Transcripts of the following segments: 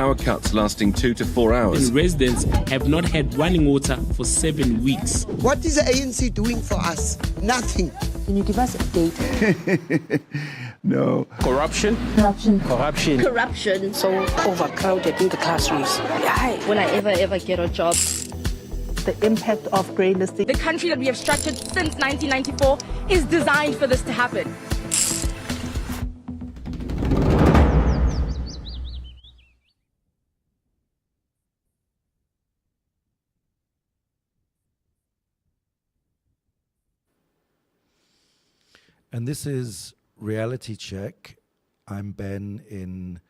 power cuts lasting 2 to 4 hours. And residents have not had running water for 7 weeks. What is the ANC doing for us? Nothing. Can you give us a date? No. Corruption. So overcrowded in the classrooms. Will I ever get a job? The impact of grey listing. The country that we have structured since 1994 is designed for this to happen. And this is Reality Check. I'm Ben in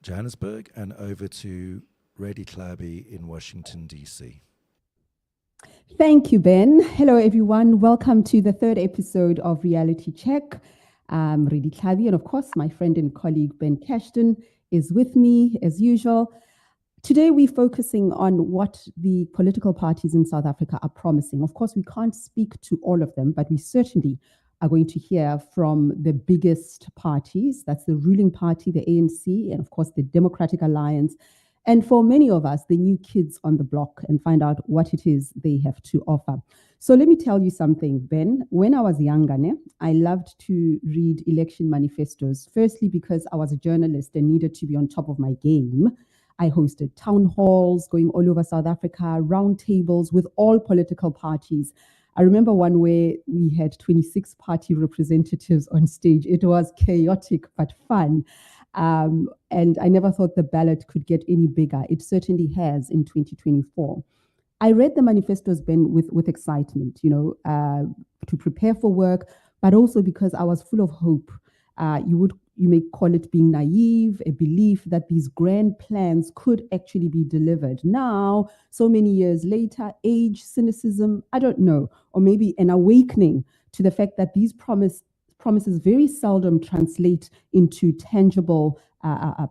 Johannesburg and over to Redi Tlhabi in Washington, D.C. Thank you, Ben. Hello, everyone. Welcome to the third episode of Reality Check. Redi Tlhabi, and of course, my friend and colleague Ben Cashton is with me as usual. Today, we're focusing on what the political parties in South Africa are promising. Of course, we can't speak to all of them, but we certainly are going to hear from the biggest parties. That's the ruling party, the ANC, and of course, the Democratic Alliance. And for many of us, the new kids on the block, and find out what it is they have to offer. So let me tell you something, Ben. When I was younger, I loved to read election manifestos. Firstly, because I was a journalist and needed to be on top of my game. I hosted town halls going all over South Africa, round tables with all political parties. I remember one where we had 26 party representatives on stage. It was chaotic but fun. And I never thought the ballot could get any bigger. It certainly has in 2024. I read the manifestos, Ben, with excitement, to prepare for work, but also because I was full of hope. You may call it being naive, a belief that these grand plans could actually be delivered. Now, so many years later, age, cynicism, I don't know, or maybe an awakening to the fact that these promises very seldom translate into tangible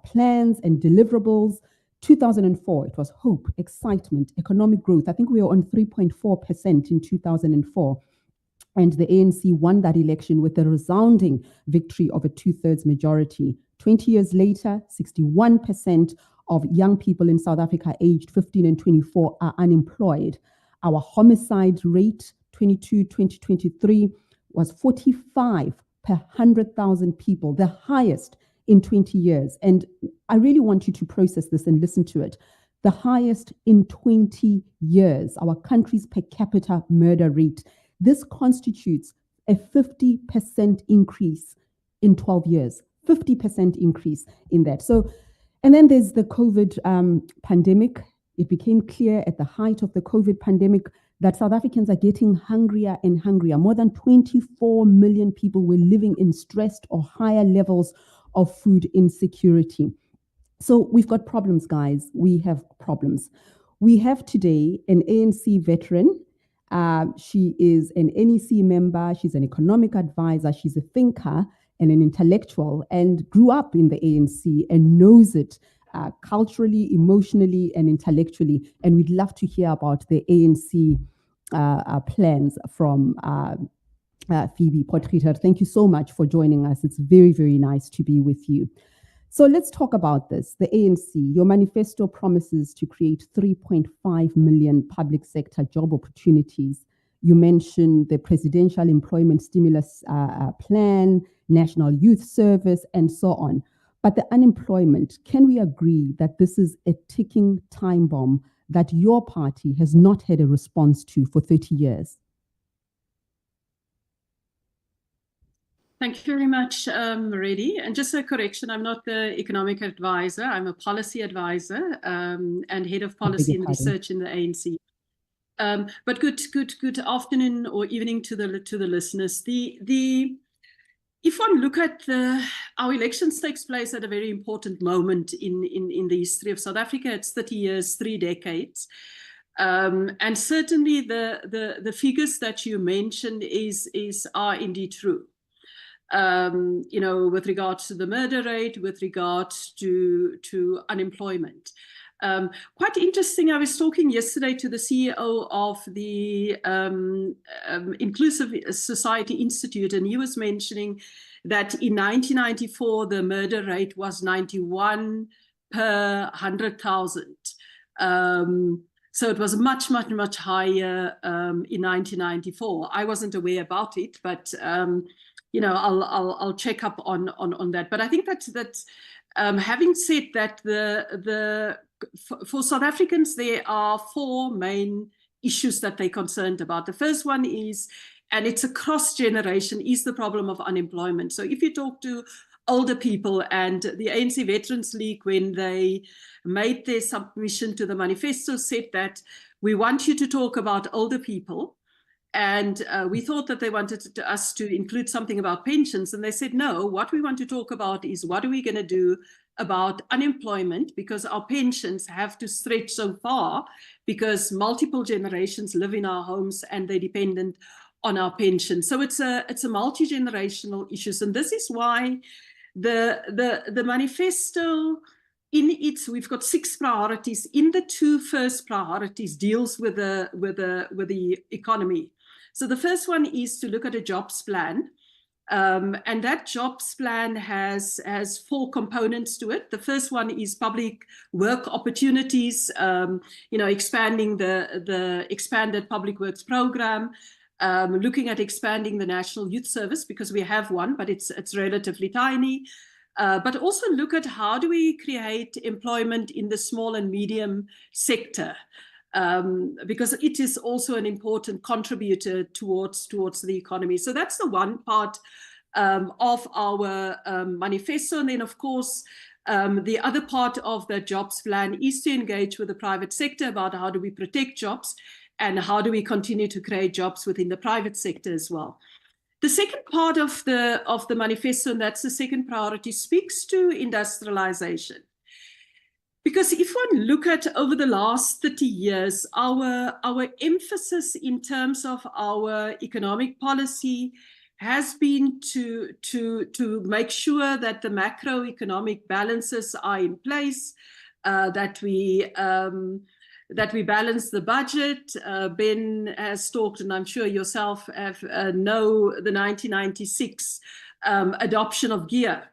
plans and deliverables. 2004, it was hope, excitement, economic growth. I think we were on 3.4% in 2004. And the ANC won that election with a resounding victory of a 2/3 majority. 20 years later, 61% of young people in South Africa aged 15 and 24 are unemployed. Our homicide rate, 2023, was 45 per 100,000 people, the highest in 20 years. And I really want you to process this and listen to it. The highest in 20 years, our country's per capita murder rate. This constitutes a 50% increase in 12 years, 50% increase in that. So, and then there's the COVID pandemic. It became clear at the height of the COVID pandemic that South Africans are getting hungrier and hungrier. More than 24 million people were living in stressed or higher levels of food insecurity. So we've got problems, guys. We have problems. We have today an ANC veteran. She is an NEC member. She's an economic advisor. She's a thinker and an intellectual and grew up in the ANC and knows it culturally, emotionally, and intellectually. And we'd love to hear about the ANC plans from Phoebe Potgieter. Thank you so much for joining us. It's very, very nice to be with you. So let's talk about this. The ANC, your manifesto promises to create 3.5 million public sector job opportunities. You mentioned the presidential employment stimulus plan, national youth service, and so on. But the unemployment, can we agree that this is a ticking time bomb that your party has not had a response to for 30 years? Thank you very much, Redi. And just a correction, I'm not the economic advisor. I'm a policy advisor and head of policy and research in the ANC. But good afternoon or evening to the listeners. If one look at our elections takes place at a very important moment in the history of South Africa. It's 30 years, 3 decades. And certainly the figures that you mentioned are indeed true. With regards to the murder rate, with regards to unemployment. Quite interesting, I was talking yesterday to the CEO of the Inclusive Society Institute, and he was mentioning that in 1994, the murder rate was 91 per 100,000. So it was much, much, much higher in 1994. I wasn't aware about it, but you know, I'll check up on that. But I think that having said that, for South Africans, there are 4 main issues that they're concerned about. The first one is, and it's across generation, is the problem of unemployment. So if you talk to older people, and the ANC Veterans League, when they made their submission to the manifesto, said that we want you to talk about older people. And we thought that they wanted us to include something about pensions. And they said, no, what we want to talk about is what are we going to do about unemployment, because our pensions have to stretch so far because multiple generations live in our homes and they're dependent on our pensions. So it's a multi-generational issue. And this is why the manifesto, we've got 6 priorities. In the 2 first priorities deals with the economy. So the first one is to look at a jobs plan. And that jobs plan has 4 components to it. The first one is public work opportunities, you know, expanding the expanded public works program, looking at expanding the National Youth Service, because we have one, but it's relatively tiny. But also look at how do we create employment in the small and medium sector, because it is also an important contributor towards the economy. So that's the one part of our manifesto. And then, of course, the other part of the jobs plan is to engage with the private sector about how do we protect jobs and how do we continue to create jobs within the private sector as well. The second part of the manifesto, and that's the second priority, speaks to industrialization. Because if one look at over the last 30 years, our emphasis in terms of our economic policy has been to make sure that the macroeconomic balances are in place, that we balance the budget. Ben has talked, and I'm sure yourself know the 1996 adoption of GEAR.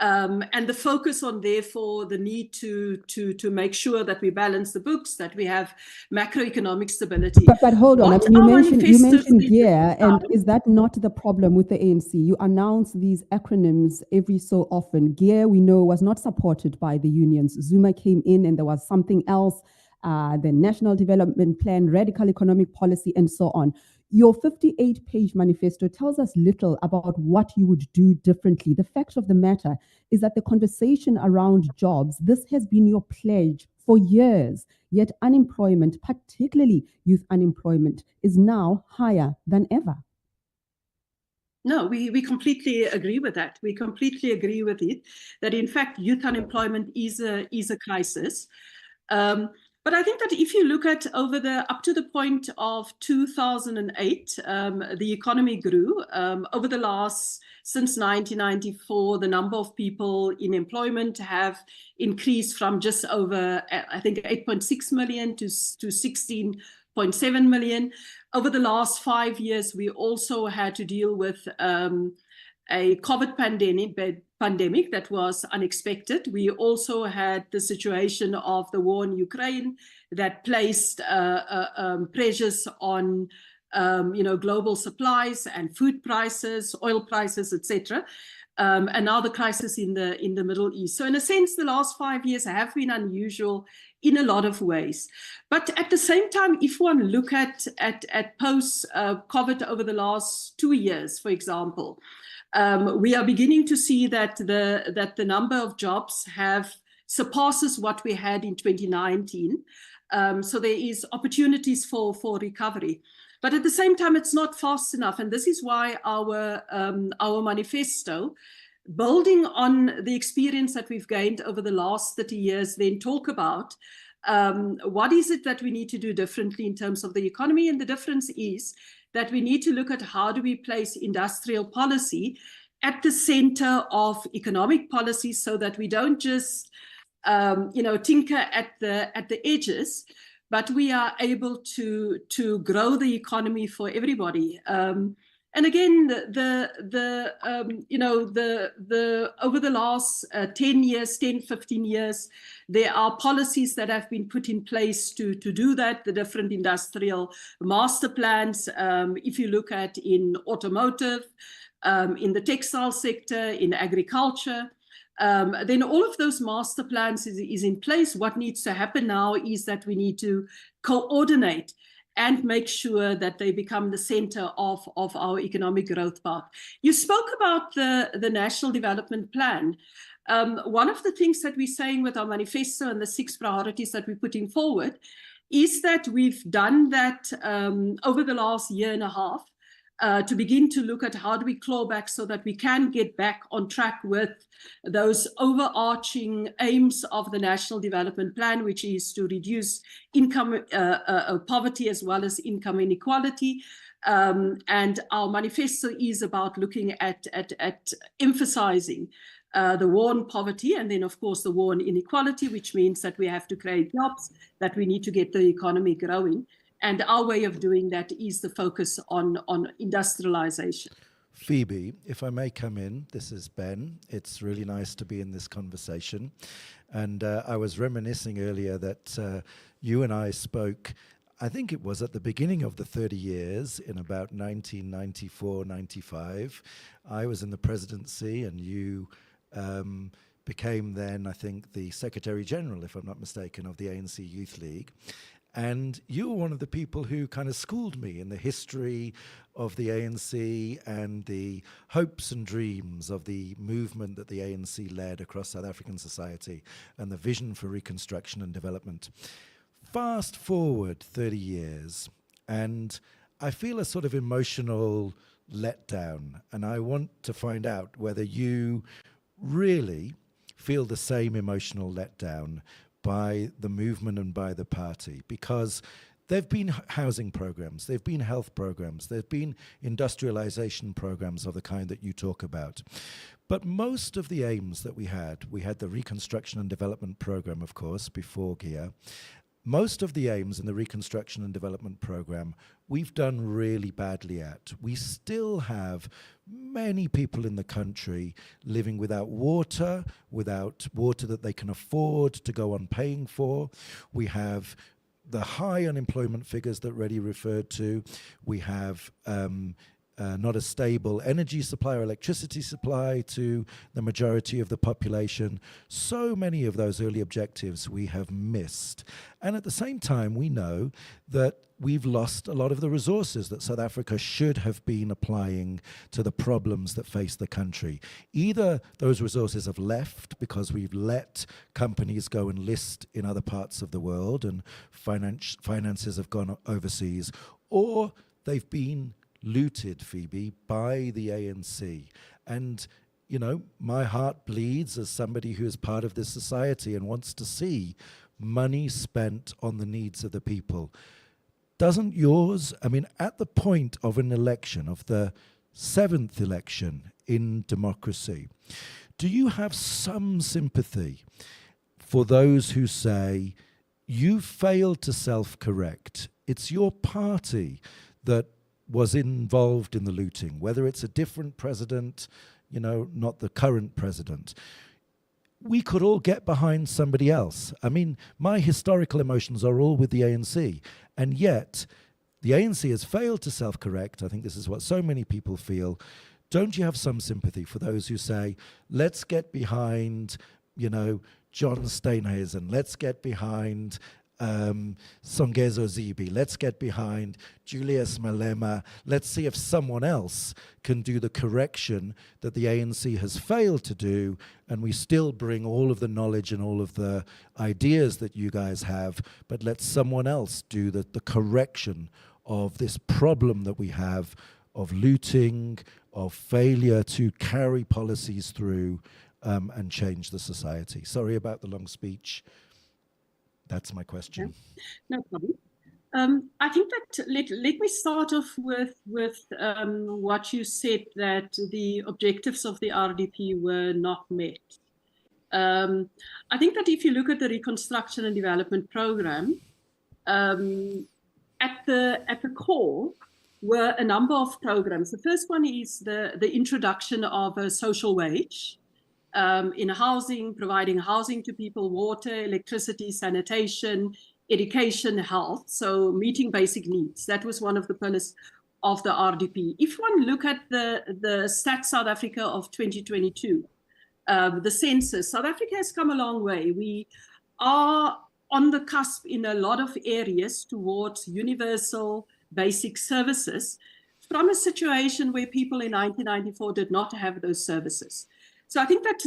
And the focus on, therefore, the need to make sure that we balance the books, that we have macroeconomic stability. But hold on, I mean, you mentioned GEAR, and is that not the problem with the ANC? You announce these acronyms every so often. GEAR, we know, was not supported by the unions. Zuma came in and there was something else, the National Development Plan, Radical Economic Policy, and so on. Your 58-page manifesto tells us little about what you would do differently. The fact of the matter is that the conversation around jobs, this has been your pledge for years, yet unemployment, particularly youth unemployment, is now higher than ever. No, we completely agree with that. We completely agree with it, that in fact, youth unemployment is a crisis. But I think that if you look at up to the point of 2008, the economy grew. Over the since 1994, the number of people in employment have increased from just over, I think, 8.6 million to 16.7 million. Over the last 5 years, we also had to deal with a COVID pandemic that was unexpected. We also had the situation of the war in Ukraine that placed pressures on global supplies and food prices, oil prices, etc. And now the crisis in the Middle East. So in a sense, the last 5 years have been unusual in a lot of ways. But at the same time, if one look at post-COVID over the last 2 years, for example, we are beginning to see that the number of jobs surpasses what we had in 2019. So there is opportunities for recovery. But at the same time, it's not fast enough. And this is why our manifesto, building on the experience that we've gained over the last 30 years, then talk about what is it that we need to do differently in terms of the economy. And the difference is that we need to look at how do we place industrial policy at the center of economic policy, so that we don't just tinker at the edges, but we are able to grow the economy for everybody. And again, over the last 10 years, 10, 15 years, there are policies that have been put in place to do that, the different industrial master plans. If you look at in automotive, in the textile sector, in agriculture, then all of those master plans is in place. What needs to happen now is that we need to coordinate and make sure that they become the center of our economic growth path. You spoke about the National Development Plan. One of the things that we're saying with our manifesto and the 6 priorities that we're putting forward is that we've done that over the last year and a half to begin to look at how do we claw back so that we can get back on track with those overarching aims of the National Development Plan, which is to reduce income poverty as well as income inequality. And our manifesto is about looking at emphasizing the war on poverty, and then, of course, the war on inequality, which means that we have to create jobs, that we need to get the economy growing. And our way of doing that is the focus on industrialization. Phoebe, if I may come in, this is Ben. It's really nice to be in this conversation. And I was reminiscing earlier that you and I spoke, I think it was at the beginning of the 30 years in about 1994, 95. I was in the presidency and you became then, I think, the Secretary General, if I'm not mistaken, of the ANC Youth League. And you were one of the people who kind of schooled me in the history of the ANC and the hopes and dreams of the movement that the ANC led across South African society and the vision for reconstruction and development. Fast forward 30 years, and I feel a sort of emotional letdown, and I want to find out whether you really feel the same emotional letdown by the movement and by the party, because there've been housing programs, there've been health programs, there've been industrialization programs of the kind that you talk about. But most of the aims that we had the Reconstruction and Development program, of course, before GEA. Most of the aims in the Reconstruction and Development program, we've done really badly at. We still have many people in the country living without water that they can afford to go on paying for. We have the high unemployment figures that Redi referred to. We have not a stable energy supply or electricity supply to the majority of the population. So many of those early objectives we have missed. And at the same time, we know that we've lost a lot of the resources that South Africa should have been applying to the problems that face the country. Either those resources have left because we've let companies go and list in other parts of the world and finances have gone overseas, or they've been looted, Phoebe, by the ANC. And, you know, my heart bleeds as somebody who is part of this society and wants to see money spent on the needs of the people. Doesn't yours, I mean, at the point of an election, of the 7th election in democracy, do you have some sympathy for those who say, you failed to self-correct? It's your party that was involved in the looting, whether it's a different president, you know, not the current president. We could all get behind somebody else. I mean, my historical emotions are all with the ANC, and yet the ANC has failed to self-correct. I think this is what so many people feel. Don't you have some sympathy for those who say, let's get behind, you know, John Steenhuisen, let's get behind Songezo Zibi, let's get behind Julius Malema, let's see if someone else can do the correction that the ANC has failed to do, and we still bring all of the knowledge and all of the ideas that you guys have, but let someone else do the correction of this problem that we have of looting, of failure to carry policies through and change the society. Sorry about the long speech. That's my question. Yeah, no problem. I think that let me start off with what you said, that the objectives of the RDP were not met. I think that if you look at the Reconstruction and Development Program, at the core, were a number of programs. The first one is the introduction of a social wage in housing, providing housing to people, water, electricity, sanitation, education, health, so meeting basic needs. That was one of the pillars of the RDP. If one look at the Stats South Africa of 2022, the census, South Africa has come a long way. We are on the cusp in a lot of areas towards universal basic services from a situation where people in 1994 did not have those services. So I think that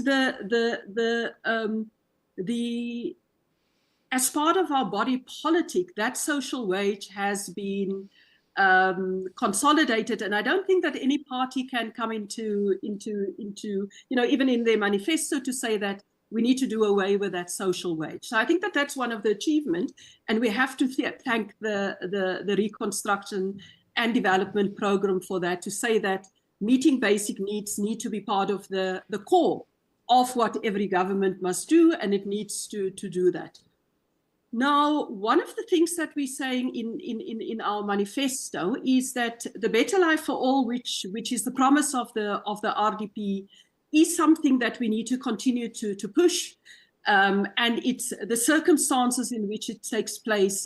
as part of our body politic, that social wage has been consolidated, and I don't think that any party can come into even in their manifesto to say that we need to do away with that social wage. So I think that that's one of the achievements, and we have to thank the Reconstruction and Development program for that, to say that meeting basic needs need to be part of the core of what every government must do, and it needs to do that. Now, one of the things that we're saying in our manifesto is that the better life for all, which is the promise of the RDP, is something that we need to continue to push. And it's the circumstances in which it takes place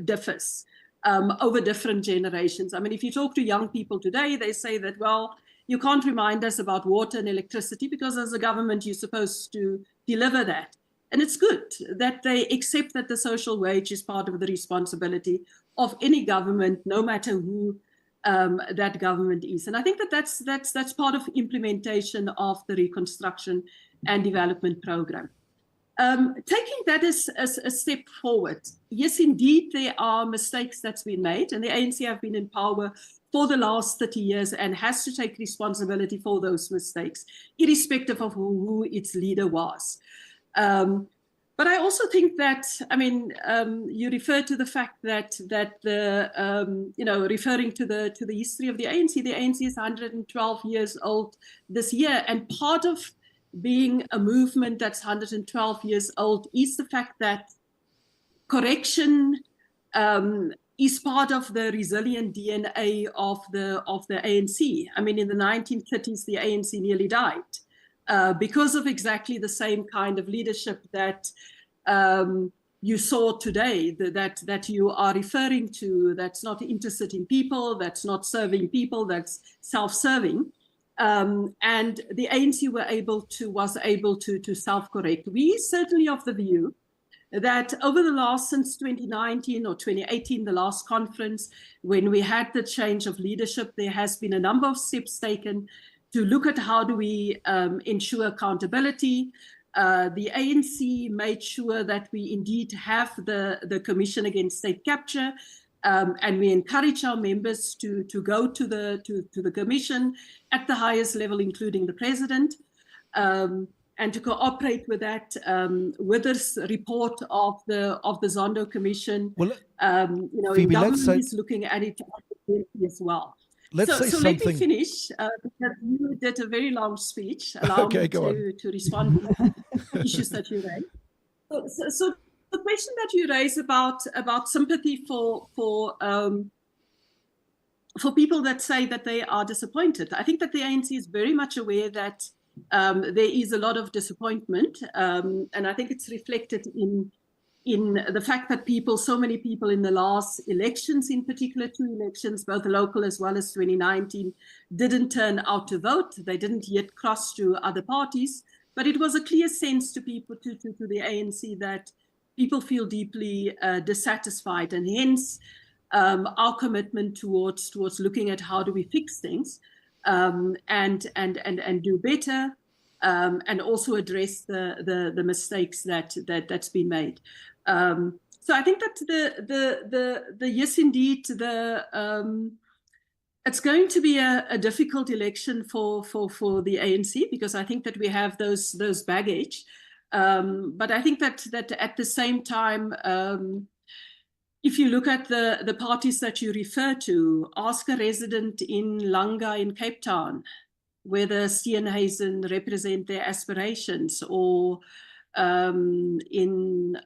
differs over different generations. I mean, if you talk to young people today, they say that, well, you can't remind us about water and electricity because as a government, you're supposed to deliver that. And it's good that they accept that the social wage is part of the responsibility of any government, no matter who that government is. And I think that that's part of implementation of the Reconstruction and Development program. Taking that as a step forward, yes, indeed, there are mistakes that's been made, and the ANC have been in power for the last 30 years and has to take responsibility for those mistakes, irrespective of who its leader was. But I also think that, I mean, you refer to the fact that referring to the history of the ANC is 112 years old this year, and part of being a movement that's 112 years old is the fact that correction is part of the resilient DNA of the ANC. I mean, in the 1930s, the ANC nearly died. Because of exactly the same kind of leadership that you saw today, that you are referring to, that's not interested in people, that's not serving people, that's self-serving. And the ANC was able to self-correct. We certainly of the view that over the last, since 2019 or 2018, the last conference, when we had the change of leadership, there has been a number of steps taken to look at how do we ensure accountability. The ANC made sure that we indeed have the Commission Against State Capture, and we encourage our members to go to the Commission at the highest level, including the President, and to cooperate with that, with this report of the Zondo Commission. Well, Phoebe, government is looking at it as well. Let's say so something. Let me finish, because you did a very long speech. Allow me to respond to the issues that you raised. So the question that you raised about sympathy for people that say that they are disappointed, I think that the ANC is very much aware that there is a lot of disappointment, and I think it's reflected in the fact that so many people in the last elections, in particular 2 elections, both local as well as 2019, didn't turn out to vote. They didn't yet cross to other parties, but it was a clear sense to people, to the ANC, that people feel deeply dissatisfied, and hence our commitment towards looking at how do we fix things and do better. And also address the mistakes that's been made. So I think that the yes, indeed, it's going to be a difficult election for the ANC, because I think that we have those baggage. But I think that at the same time, if you look at the parties that you refer to, ask a resident in Langa in Cape Town whether Steenhuisen represent their aspirations, or in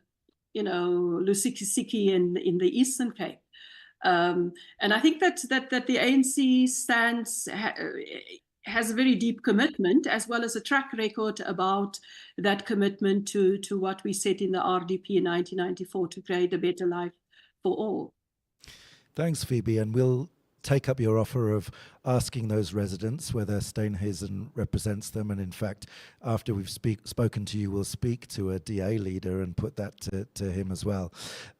Lusikisiki in the Eastern Cape. And I think that the ANC has a very deep commitment, as well as a track record about that commitment to what we said in the RDP in 1994 to create a better life for all. Thanks, Phoebe, and we'll take up your offer of asking those residents whether Steenhuisen represents them, and in fact, after we've spoken to you, we'll speak to a DA leader and put that to him as well.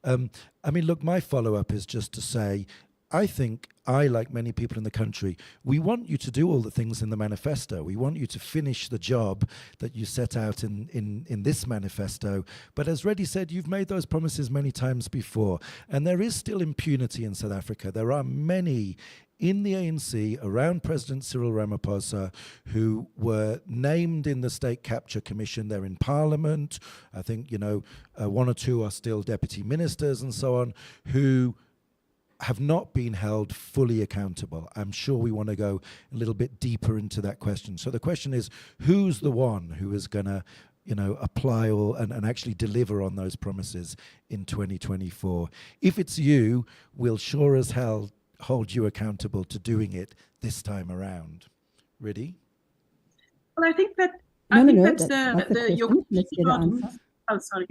I mean, look, my follow-up is just to say, I think I, like many people in the country, we want you to do all the things in the manifesto. We want you to finish the job that you set out in this manifesto. But as Redi said, you've made those promises many times before. And there is still impunity in South Africa. There are many in the ANC around President Cyril Ramaphosa who were named in the State Capture Commission. They're in Parliament. I think, one or two are still deputy ministers and so on, who have not been held fully accountable. I'm sure we want to go a little bit deeper into that question. So the question is, who's the one who is going to, apply all and actually deliver on those promises in 2024? If it's you, we'll sure as hell hold you accountable to doing it this time around. Redi? Well, I think that That's your question. Let's get an answer. Oh, sorry.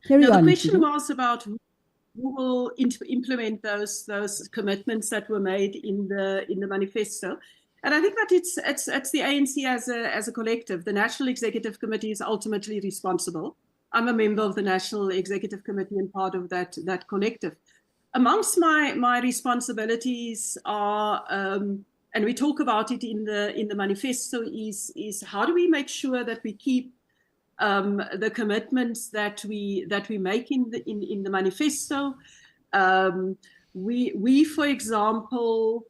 The question was about who will implement those commitments that were made in the manifesto, and I think that it's the ANC as a collective. The National Executive Committee is ultimately responsible. I'm a member of the National Executive Committee and part of that collective. Amongst my responsibilities are, and we talk about it in the manifesto, is how do we make sure that we keep the commitments that we make in the manifesto. We for example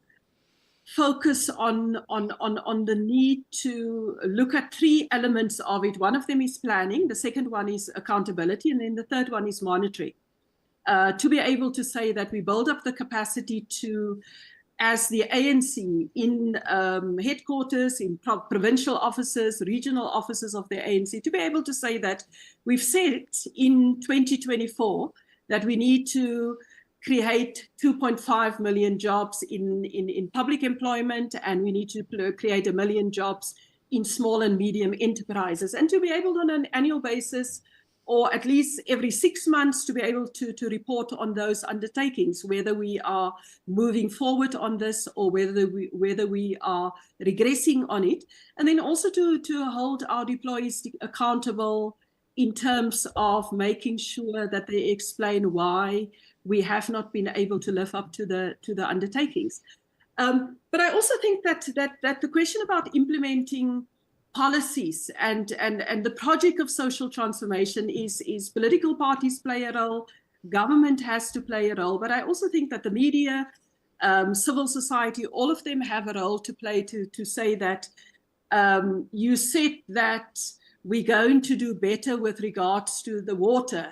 focus on the need to look at three elements of it. One of them is planning, the second one is accountability, and then the third one is monitoring. To be able to say that we build up the capacity to, as the ANC in headquarters, in provincial offices, regional offices of the ANC, to be able to say that we've said in 2024 that we need to create 2.5 million jobs in public employment, and we need to create 1 million jobs in small and medium enterprises, and to be able on an annual basis, or at least every 6 months, to be able to report on those undertakings, whether we are moving forward on this or whether we are regressing on it. And then also to hold our employees accountable in terms of making sure that they explain why we have not been able to live up to the undertakings. But I also think that the question about implementing policies and the project of social transformation is political parties play a role, government has to play a role, but I also think that the media, civil society, all of them have a role to play to say that you said that we're going to do better with regards to the water.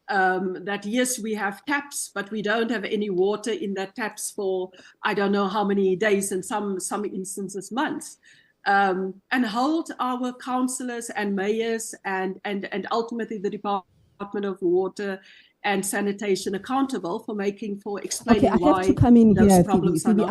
That yes, we have taps, but we don't have any water in that taps for I don't know how many days, and some instances months. And hold our councillors and mayors and ultimately the Department of Water and Sanitation accountable for explaining why I have to come in here, Phoebe.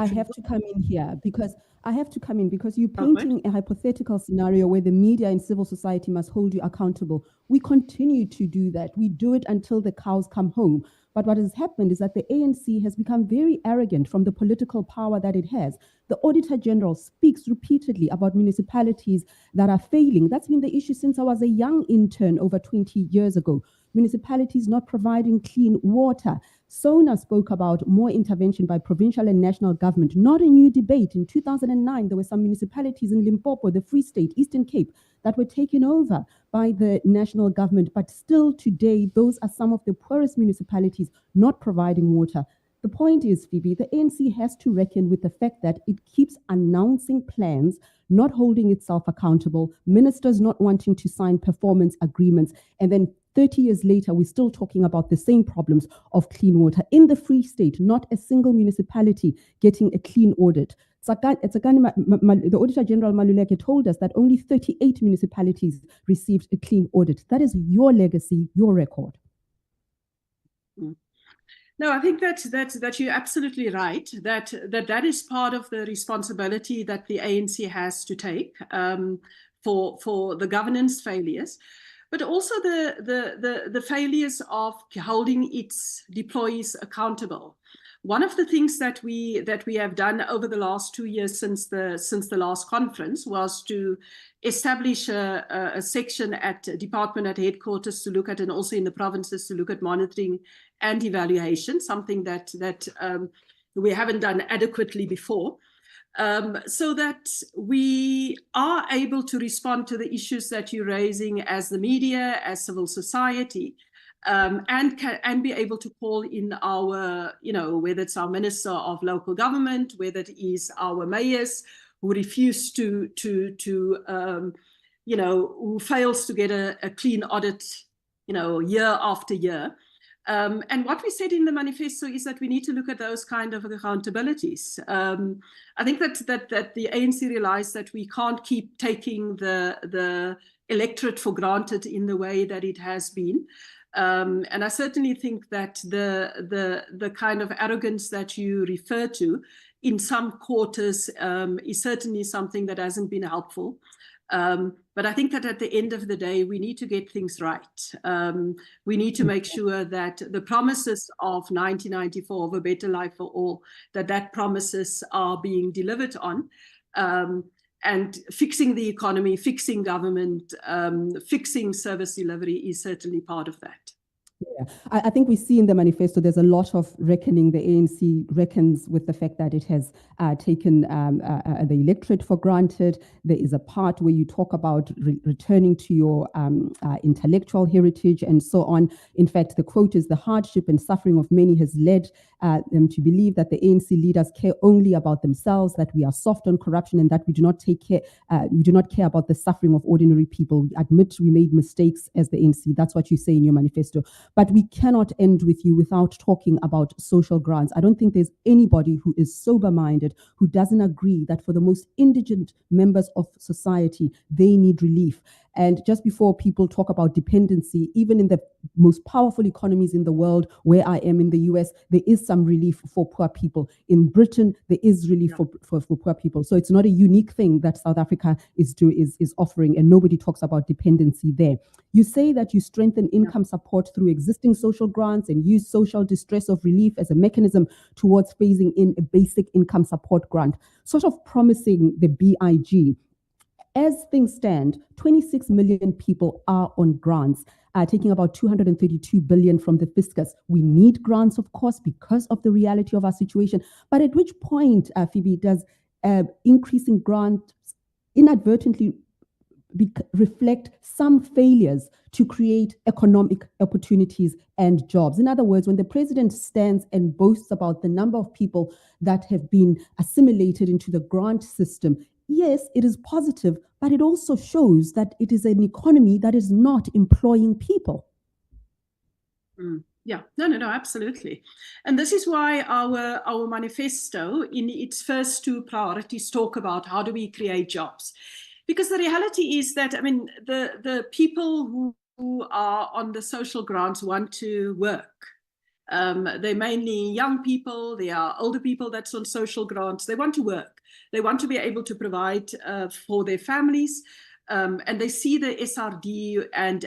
I have to come in here because you're painting a hypothetical scenario where the media and civil society must hold you accountable. We continue to do that. We do it until the cows come home. But what has happened is that the ANC has become very arrogant from the political power that it has. The Auditor General speaks repeatedly about municipalities that are failing. That's been the issue since I was a young intern over 20 years ago. Municipalities not providing clean water. Sona spoke about more intervention by provincial and national government. Not a new debate. In 2009, there were some municipalities in Limpopo, the Free State, Eastern Cape, that were taken over by the national government. But still today, those are some of the poorest municipalities not providing water. The point is, Phoebe, the ANC has to reckon with the fact that it keeps announcing plans, not holding itself accountable, ministers not wanting to sign performance agreements, and then 30 years later, we're still talking about the same problems of clean water. In the Free State, not a single municipality getting a clean audit. The Auditor General Maluleke told us that only 38 municipalities received a clean audit. That is your legacy, your record. Mm. No, I think that you're absolutely right. That is part of the responsibility that the ANC has to take for the governance failures, but also the failures of holding its deployees accountable. One of the things that we have done over the last 2 years since the last conference was to establish a section at department at headquarters to look at, and also in the provinces to look at monitoring and evaluation, something that we haven't done adequately before, so that we are able to respond to the issues that you're raising as the media, as civil society, and be able to call in our, whether it's our Minister of Local Government, whether it is our mayors who refuse to who fails to get a clean audit, year after year. And what we said in the manifesto is that we need to look at those kind of accountabilities. I think that the ANC realized that we can't keep taking the electorate for granted in the way that it has been. And I certainly think that the kind of arrogance that you refer to in some quarters is certainly something that hasn't been helpful. But I think that at the end of the day, we need to get things right. We need to make sure that the promises of 1994 of a better life for all, that promises are being delivered on. And fixing the economy, fixing government, fixing service delivery is certainly part of that. Yeah, I think we see in the manifesto there's a lot of reckoning. The ANC reckons with the fact that it has taken the electorate for granted. There is a part where you talk about returning to your intellectual heritage and so on. In fact, the quote is, "The hardship and suffering of many has led them to believe that the ANC leaders care only about themselves, that we are soft on corruption, and that we do not care about the suffering of ordinary people. We admit we made mistakes as the ANC." That's what you say in your manifesto. But we cannot end with you without talking about social grants. I don't think there's anybody who is sober-minded who doesn't agree that for the most indigent members of society, they need relief. And just before people talk about dependency, even in the most powerful economies in the world, where I am in the US, there is some relief for poor people. In Britain, there is relief for poor people. So it's not a unique thing that South Africa is offering, and nobody talks about dependency there. You say that you strengthen income support through existing social grants and use social distress of relief as a mechanism towards phasing in a basic income support grant, sort of promising the BIG. As things stand, 26 million people are on grants, taking about 232 billion from the fiscus. We need grants, of course, because of the reality of our situation. But at which point, Phoebe, does increasing grants inadvertently reflect some failures to create economic opportunities and jobs? In other words, when the president stands and boasts about the number of people that have been assimilated into the grant system, yes, it is positive, but it also shows that it is an economy that is not employing people. Yeah, no, absolutely. And this is why our manifesto, in its first two priorities, talk about how do we create jobs. Because the reality is that, I mean, the people who are on the social grants want to work. They're mainly young people. They are older people that's on social grants. They want to work. They want to be able to provide for their families. And they see the SRD and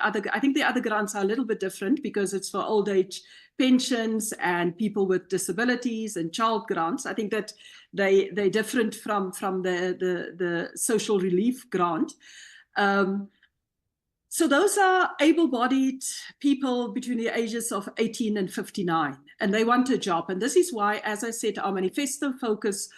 other, I think the other grants are a little bit different because it's for old age pensions and people with disabilities and child grants. I think that they're different from the social relief grant. So those are able-bodied people between the ages of 18 and 59, and they want a job. And this is why, as I said, our manifesto focus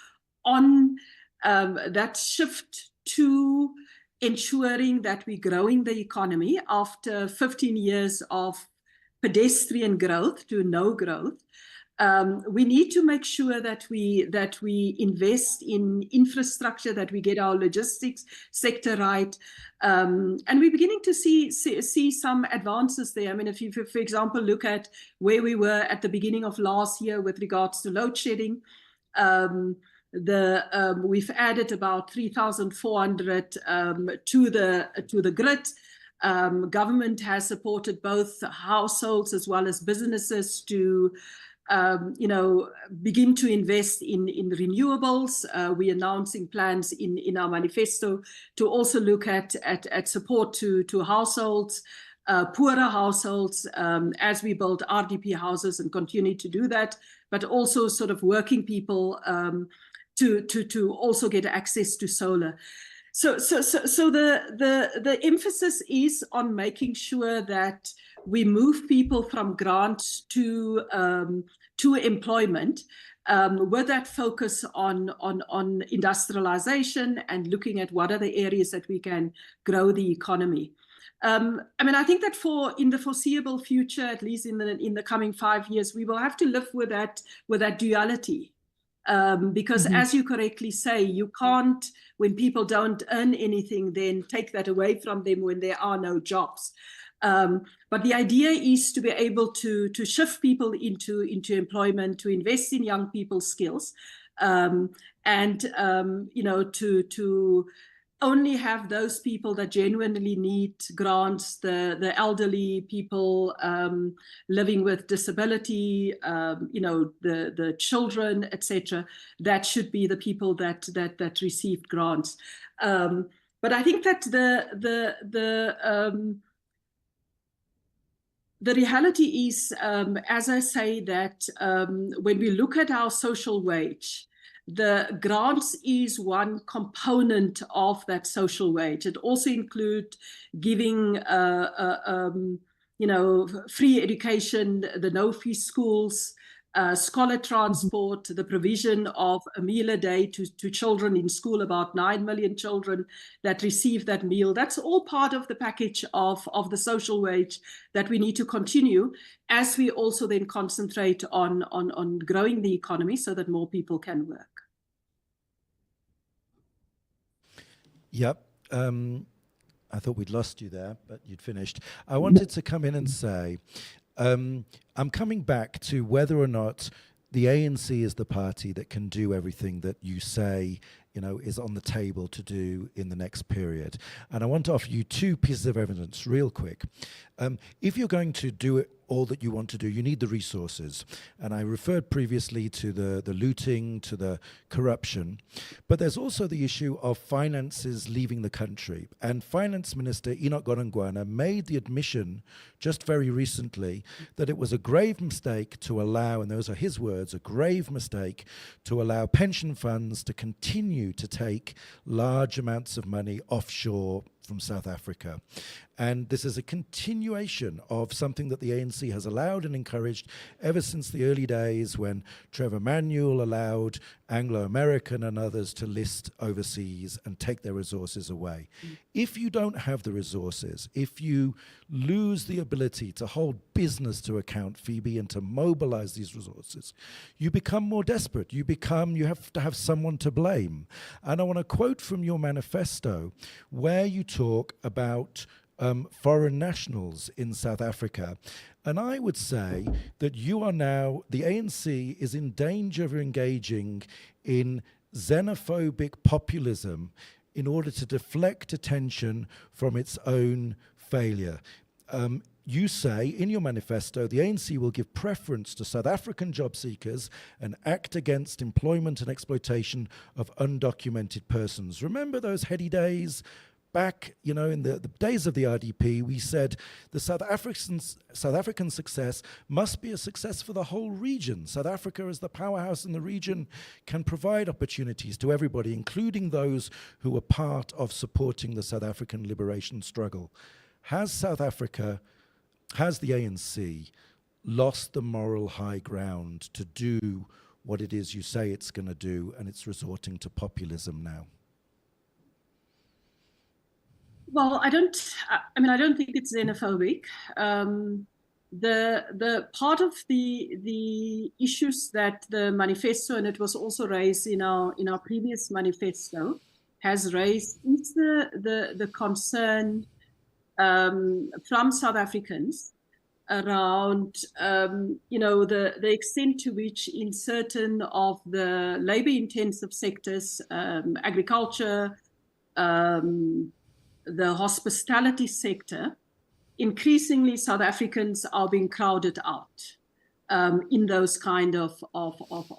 on that shift to ensuring that we're growing the economy after 15 years of pedestrian growth to no growth. We need to make sure that we invest in infrastructure, that we get our logistics sector right, and we're beginning to see some advances there. I mean, if you, for example, look at where we were at the beginning of last year with regards to load shedding, we've added about 3,400 to the grid. Government has supported both households as well as businesses to begin to invest in renewables. We're announcing plans in our manifesto to also look at support to households, poorer households, as we build RDP houses and continue to do that, but also sort of working people to also get access to solar. So the emphasis is on making sure that we move people from grants to employment, with that focus on industrialization and looking at what are the areas that we can grow the economy. I think that in the foreseeable future, at least in the coming 5 years, we will have to live with that duality. Because as you correctly say, you can't, when people don't earn anything, then take that away from them when there are no jobs. But the idea is to be able to shift people into employment, to invest in young people's skills, and to only have those people that genuinely need grants, the elderly people living with disability, the children, etc. That should be the people that received grants. But I think that the reality is, as I say, that when we look at our social wage, the grants is one component of that social wage. It also includes giving, free education, the no-fee schools, scholar transport, the provision of a meal a day to children in school, about 9 million children that receive that meal. That's all part of the package of the social wage that we need to continue as we also then concentrate on growing the economy so that more people can work. Yep. I thought we'd lost you there, but you'd finished. I wanted to come in and say, I'm coming back to whether or not the ANC is the party that can do everything that you say, is on the table to do in the next period. And I want to offer you 2 pieces of evidence real quick. If you're going to do it all that you want to do, you need the resources. And I referred previously to the looting, to the corruption. But there's also the issue of finances leaving the country. And Finance Minister Enoch Godongwana made the admission just very recently that it was a grave mistake to allow, and those are his words, a grave mistake to allow pension funds to continue to take large amounts of money offshore from South Africa. And this is a continuation of something that the ANC has allowed and encouraged ever since the early days when Trevor Manuel allowed Anglo-American and others to list overseas and take their resources away. If you don't have the resources, if you lose the ability to hold business to account, Phoebe, and to mobilize these resources, you become more desperate. You have to have someone to blame. And I want to quote from your manifesto where you talk about foreign nationals in South Africa. And I would say that you are now, the ANC is in danger of engaging in xenophobic populism in order to deflect attention from its own failure. You say in your manifesto, the ANC will give preference to South African job seekers and act against employment and exploitation of undocumented persons. Remember those heady days? Back, in the days of the RDP, we said the South African success must be a success for the whole region. South Africa, as the powerhouse in the region, can provide opportunities to everybody, including those who were part of supporting the South African liberation struggle. Has the ANC lost the moral high ground to do what it is you say it's going to do, and it's resorting to populism now? Well, I don't think it's xenophobic. The part of the issues that the manifesto, and it was also raised in our previous manifesto, has raised is the concern from South Africans around the extent to which in certain of the labor-intensive sectors, agriculture, the hospitality sector, increasingly South Africans are being crowded out in those kind of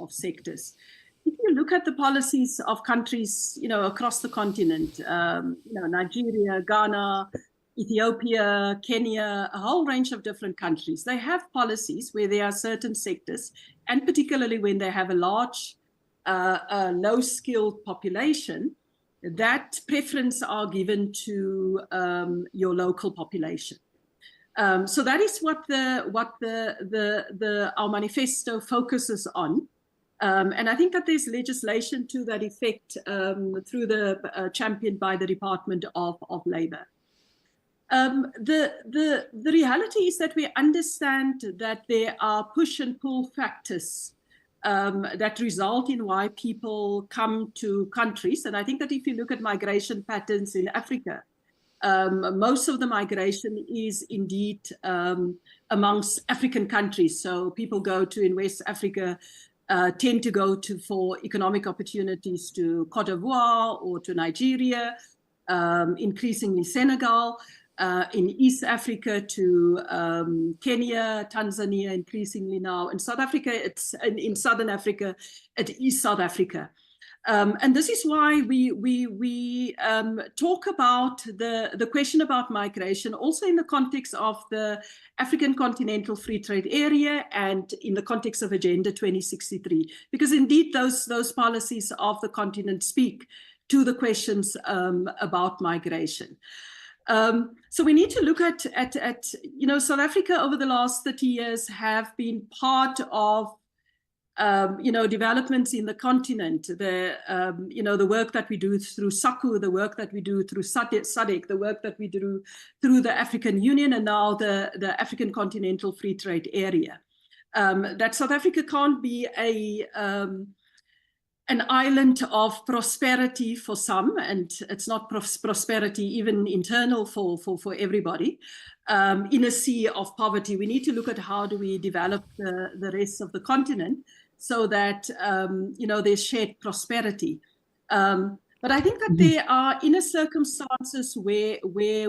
sectors. If you look at the policies of countries, across the continent, Nigeria, Ghana, Ethiopia, Kenya, a whole range of different countries, they have policies where there are certain sectors, and particularly when they have a large, low-skilled population, that preference are given to your local population. So that is what our manifesto focuses on. And I think that there's legislation to that effect through the championed by the Department of Labour. The reality is that we understand that there are push and pull factors that result in why people come to countries. And I think that if you look at migration patterns in Africa, most of the migration is indeed amongst African countries. So people in West Africa tend to go for economic opportunities to Cote d'Ivoire or to Nigeria, increasingly Senegal, in East Africa to Kenya, Tanzania, increasingly now. In South Africa, in Southern Africa, it is South Africa. And this is why we talk about the question about migration also in the context of the African Continental Free Trade Area and in the context of Agenda 2063, because indeed those policies of the continent speak to the questions about migration. So we need to look at South Africa over the last 30 years have been part of developments in the continent, the work that we do through SACU, the work that we do through SADC, the work that we do through the African Union, and now the African Continental Free Trade Area. That South Africa can't be an island of prosperity for some, and it's not prosperity even internal for everybody, in a sea of poverty. We need to look at how do we develop the rest of the continent so that there's shared prosperity. But I think that there are inner circumstances where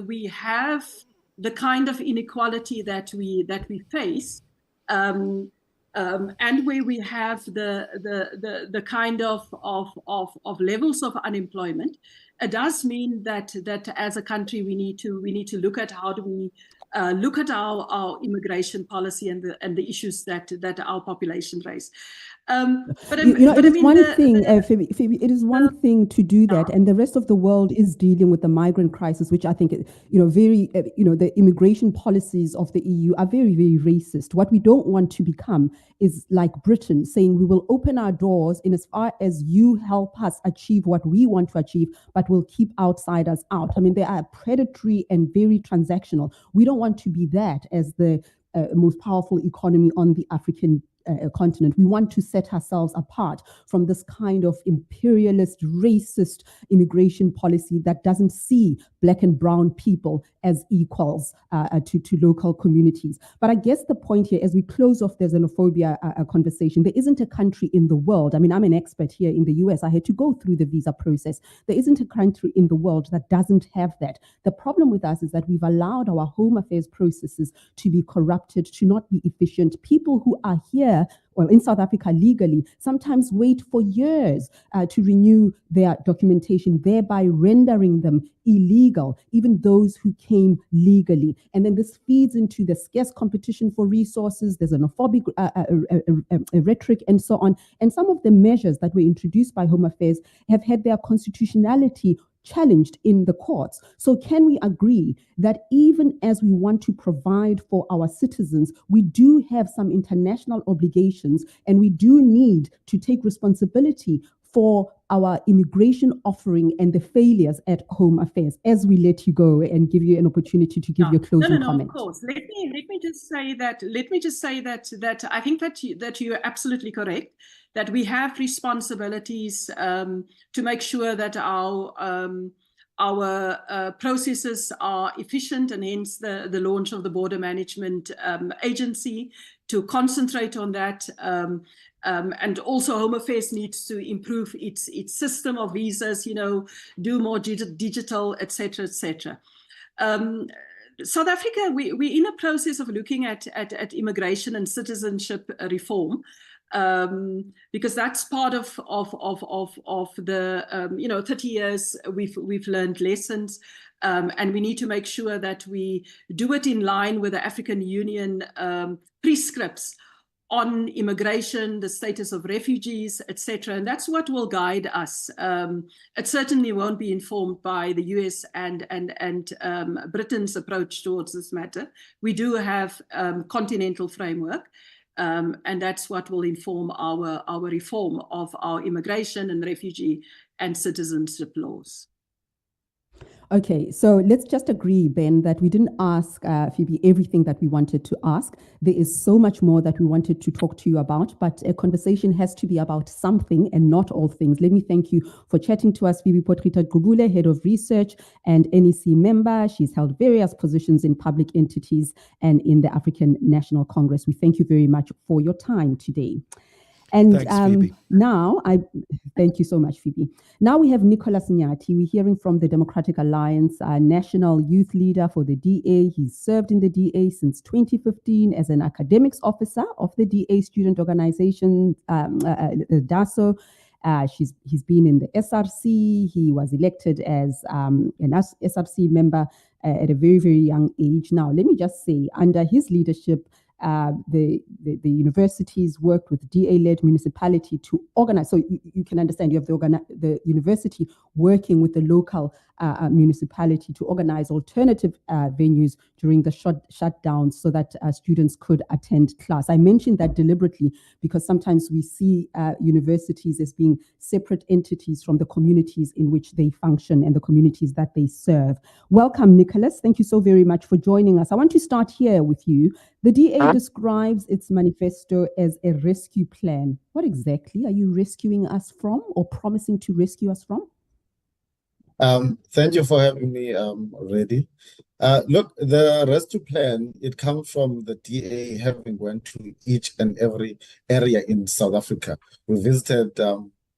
we have the kind of inequality that we face, and where we have the kind of levels of unemployment. It does mean that as a country we need to look at how do we look at our immigration policy and the issues that our population raise. But it is one thing, Phoebe, it is one thing to do that, and the rest of the world is dealing with the migrant crisis, which I think, the immigration policies of the EU are very, very racist. What we don't want to become is like Britain, saying we will open our doors in as far as you help us achieve what we want to achieve, but we'll keep outsiders out. I mean, they are predatory and very transactional. We don't want to be that as the most powerful economy on the African continent. We want to set ourselves apart from this kind of imperialist, racist immigration policy that doesn't see Black and brown people as equals to local communities. But I guess the point here, as we close off the xenophobia conversation, there isn't a country in the world. I mean, I'm an expert here in the US. I had to go through the visa process. There isn't a country in the world that doesn't have that. The problem with us is that we've allowed our home affairs processes to be corrupted, to not be efficient. People who are here, well, in South Africa legally, sometimes wait for years to renew their documentation, thereby rendering them illegal, even those who came legally. And then this feeds into the scarce competition for resources, there's xenophobic rhetoric and so on. And some of the measures that were introduced by Home Affairs have had their constitutionality challenged in the courts. So can we agree that even as we want to provide for our citizens, we do have some international obligations and we do need to take responsibility for our immigration offering and the failures at Home Affairs, as we let you go and give you an opportunity to give your closing comment? Of course. Let me just say that I think that you are absolutely correct, that we have responsibilities to make sure that our processes are efficient, and hence the launch of the Border Management Agency to concentrate on that. And also Home Affairs needs to improve its system of visas, do more digital, etc., etc. South Africa, we're in a process of looking at immigration and citizenship reform, because that's part of the 30 years we've learned lessons, and we need to make sure that we do it in line with the African Union prescripts on immigration, the status of refugees, etc. And that's what will guide us. It certainly won't be informed by the US and Britain's approach towards this matter. We do have continental framework, and that's what will inform our reform of our immigration and refugee and citizenship laws. Okay, so let's just agree, Ben, that we didn't ask Phoebe everything that we wanted to ask. There is so much more that we wanted to talk to you about, but a conversation has to be about something and not all things. Let me thank you for chatting to us, Phoebe Potgieter-Gqubule, Head of Research and NEC member. She's held various positions in public entities and in the African National Congress. We thank you very much for your time today. And thanks, Phoebe. Now, thank you so much, Phoebe. Now we have Nicholas Nyati. We're hearing from the Democratic Alliance, national youth leader for the DA. He's served in the DA since 2015 as an academics officer of the DA student organization, DASO. He's been in the SRC. He was elected as an SRC member at a very, very young age. Now, let me just say, under his leadership, the universities worked with DA-led municipality to organize. So you can understand, you have the university working with the local municipality to organize alternative venues during the shutdowns so that students could attend class. I mentioned that deliberately because sometimes we see universities as being separate entities from the communities in which they function and the communities that they serve. Welcome, Nicholas. Thank you so very much for joining us. I want to start here with you. The DA describes its manifesto as a rescue plan. What exactly are you rescuing us from or promising to rescue us from? Thank you for having me, Redi. Look, the rescue plan, it comes from the DA having went to each and every area in South Africa. We visited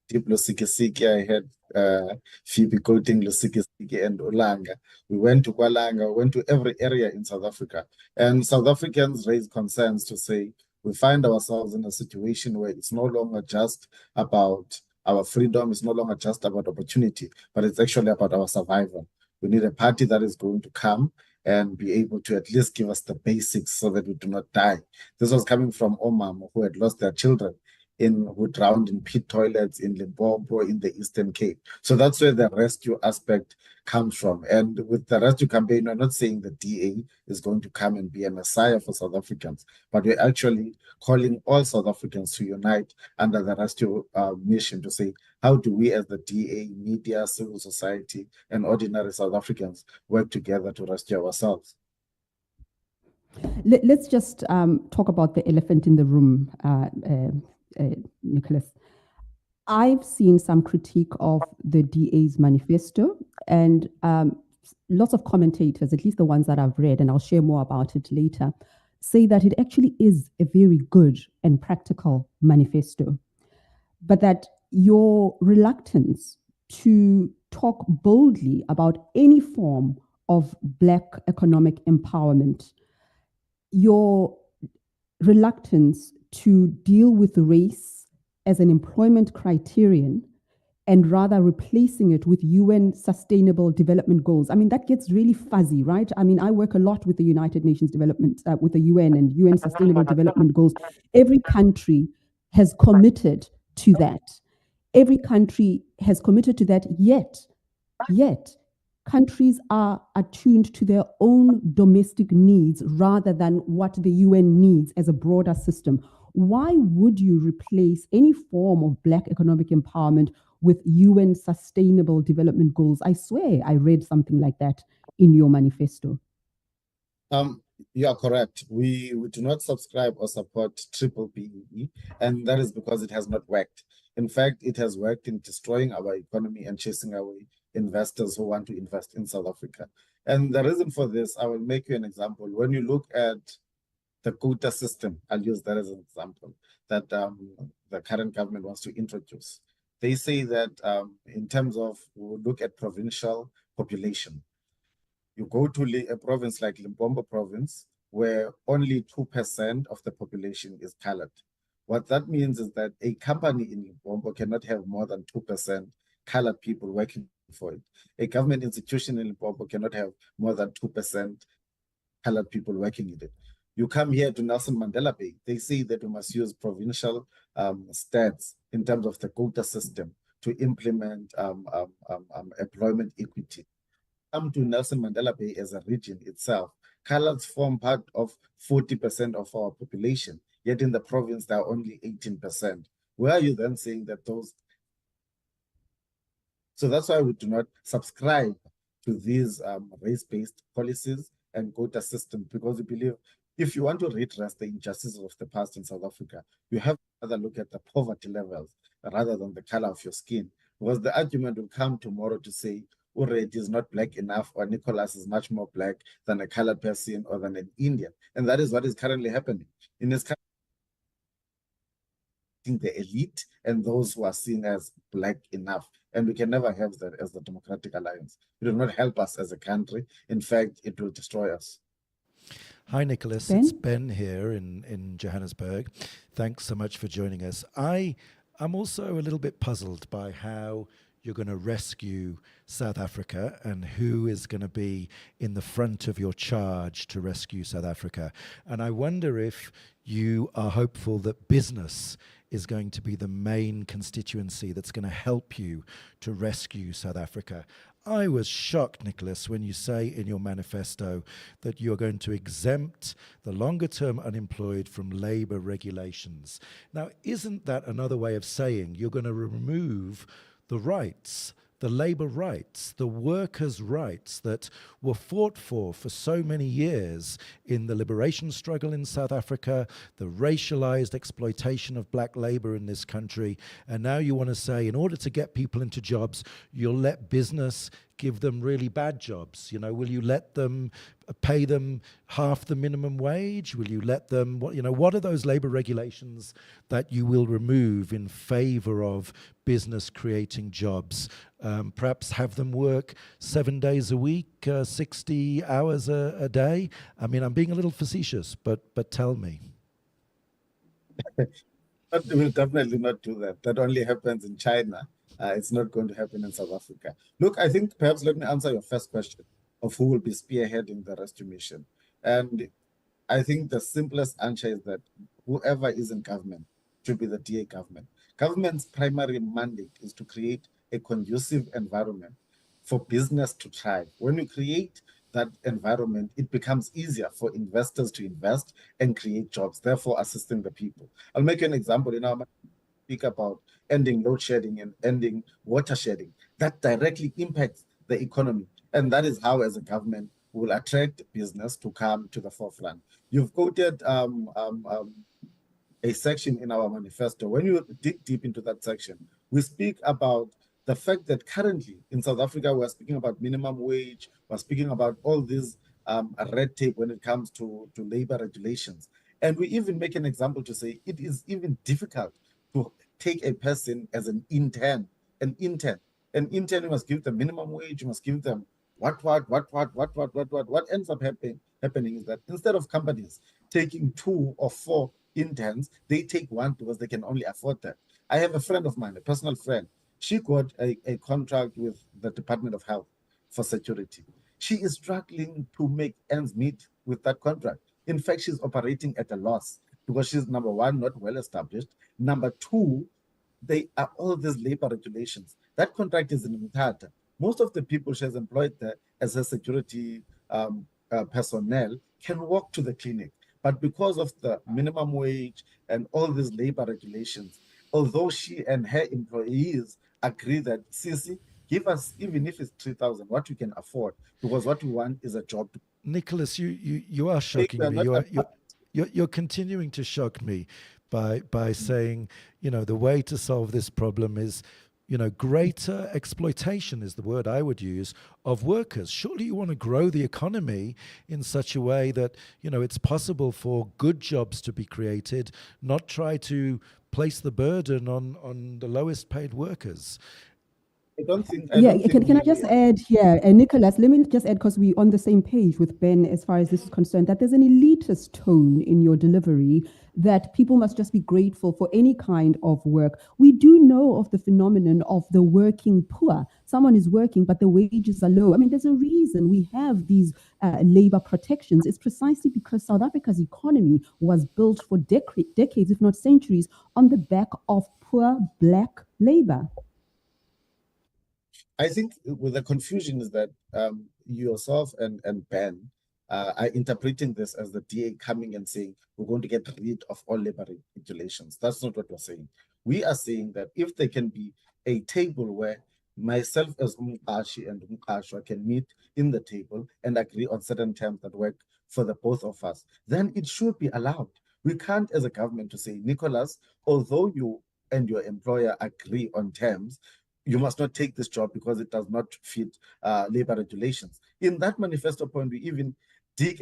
Deep Lusikisiki. I had Phoebe quoting Lusikisiki and Ulanga. We went to Kwalanga, went to every area in South Africa. And South Africans raised concerns to say, we find ourselves in a situation where it's no longer just about our freedom, is no longer just about opportunity, but it's actually about our survival. We need a party that is going to come and be able to at least give us the basics so that we do not die. This was coming from Omam, who had lost their children, who drowned in pit toilets in Limpopo, in the Eastern Cape. So that's where the rescue aspect comes from. And with the rescue campaign, we're not saying the DA is going to come and be a messiah for South Africans, but we're actually calling all South Africans to unite under the rescue mission to say, how do we as the DA, media, civil society, and ordinary South Africans work together to rescue ourselves? Let's just talk about the elephant in the room, Nicholas. I've seen some critique of the DA's manifesto, and lots of commentators, at least the ones that I've read, and I'll share more about it later, say that it actually is a very good and practical manifesto, but that your reluctance to talk boldly about any form of Black economic empowerment, your reluctance to deal with race as an employment criterion and rather replacing it with UN Sustainable Development Goals. I mean, that gets really fuzzy, right? I mean, I work a lot with the United Nations Development, with the UN and UN Sustainable Development Goals. Every country has committed to that. Every country has committed to that, yet countries are attuned to their own domestic needs rather than what the UN needs as a broader system. Why would you replace any form of Black economic empowerment with UN Sustainable Development Goals? I swear I read something like that in your manifesto. You are correct. We do not subscribe or support triple BEE, and that is because it has not worked. In fact, it has worked in destroying our economy and chasing away investors who want to invest in South Africa. And the reason for this, I will make you an example. When you look at the quota system, I'll use that as an example, that the current government wants to introduce. They say that in terms of, we'll look at provincial population. You go to a province like Limpopo province, where only 2% of the population is colored. What that means is that a company in Limpopo cannot have more than 2% colored people working for it. A government institution in Limpopo cannot have more than 2% colored people working in it. You come here to Nelson Mandela Bay, they say that we must use provincial stats in terms of the quota system to implement employment equity. Come to Nelson Mandela Bay as a region itself, colors form part of 40% of our population, yet in the province there are only 18%. Where are you then saying that those? So that's why we do not subscribe to these race-based policies and quota system, because we believe if you want to redress the injustices of the past in South Africa, you have to rather look at the poverty levels rather than the color of your skin. Because the argument will come tomorrow to say, Redi is not black enough, or Nicholas is much more black than a colored person or than an Indian. And that is what is currently happening. In this country, the elite and those who are seen as black enough. And we can never have that as the Democratic Alliance. It will not help us as a country. In fact, it will destroy us. Hi, Nicholas. Ben? It's Ben here in Johannesburg. Thanks so much for joining us. I'm also a little bit puzzled by how you're going to rescue South Africa and who is going to be in the front of your charge to rescue South Africa. And I wonder if you are hopeful that business is going to be the main constituency that's going to help you to rescue South Africa. I was shocked, Nicholas, when you say in your manifesto that you're going to exempt the longer-term unemployed from labor regulations. Now, isn't that another way of saying you're going to remove the rights, the labor rights, the workers' rights that were fought for so many years in the liberation struggle in South Africa, the racialized exploitation of black labor in this country, and now you want to say in order to get people into jobs, you'll let business give them really bad jobs. You know, will you let them pay them half the minimum wage? Will you let them, what are those labor regulations that you will remove in favor of business creating jobs? Perhaps have them work 7 days a week, 60 hours a day? I mean, I'm being a little facetious, but tell me. But we will definitely not do that. That only happens in China. It's not going to happen in South Africa. Look, I think perhaps let me answer your first question of who will be spearheading the rescue mission. And I think the simplest answer is that whoever is in government should be the DA government. Government's primary mandate is to create a conducive environment for business to thrive. When you create that environment, it becomes easier for investors to invest and create jobs, therefore assisting the people. I'll make you an example. Speak about ending load shedding and ending water shedding. That directly impacts the economy. And that is how, as a government, will attract business to come to the forefront. You've quoted a section in our manifesto. When you dig deep into that section, we speak about the fact that currently in South Africa, we're speaking about minimum wage, we're speaking about all this red tape when it comes to labor regulations. And we even make an example to say it is even difficult to take a person as an intern. An intern, you must give them minimum wage, you must give them what ends up happening is that instead of companies taking 2 or 4 interns, they take 1 because they can only afford that. I have a friend of mine, a personal friend. She got a contract with the Department of Health for security. She is struggling to make ends meet with that contract. In fact, she's operating at a loss because she's, number 1, not well established. Number 2, they are all these labor regulations. That contract is in Mthatha. Most of the people she has employed there as her security personnel can walk to the clinic. But because of the minimum wage and all these labor regulations, although she and her employees agree that, Sisi, give us, even if it's 3,000, what we can afford, because what we want is a job. Nicholas, you are shocking me. You're continuing to shock me by saying, the way to solve this problem is greater exploitation is the word I would use of workers. Surely you want to grow the economy in such a way that, it's possible for good jobs to be created, not try to place the burden on the lowest paid workers. I don't think. Can I just add here, Nicholas? Let me just add, because we're on the same page with Ben as far as this is concerned, that there's an elitist tone in your delivery that people must just be grateful for any kind of work. We do know of the phenomenon of the working poor. Someone is working, but the wages are low. I mean, there's a reason we have these labor protections. It's precisely because South Africa's economy was built for decades, if not centuries, on the back of poor black labor. I think with the confusion is that yourself and Ben are interpreting this as the DA coming and saying we're going to get rid of all labor regulations. That's not what we're saying. We are saying that if there can be a table where myself as Umqashi and Umqashwa can meet in the table and agree on certain terms that work for the both of us, then it should be allowed. We can't, as a government, to say, Nicholas, although you and your employer agree on terms, you must not take this job because it does not fit labor regulations. In that manifesto point, we even dig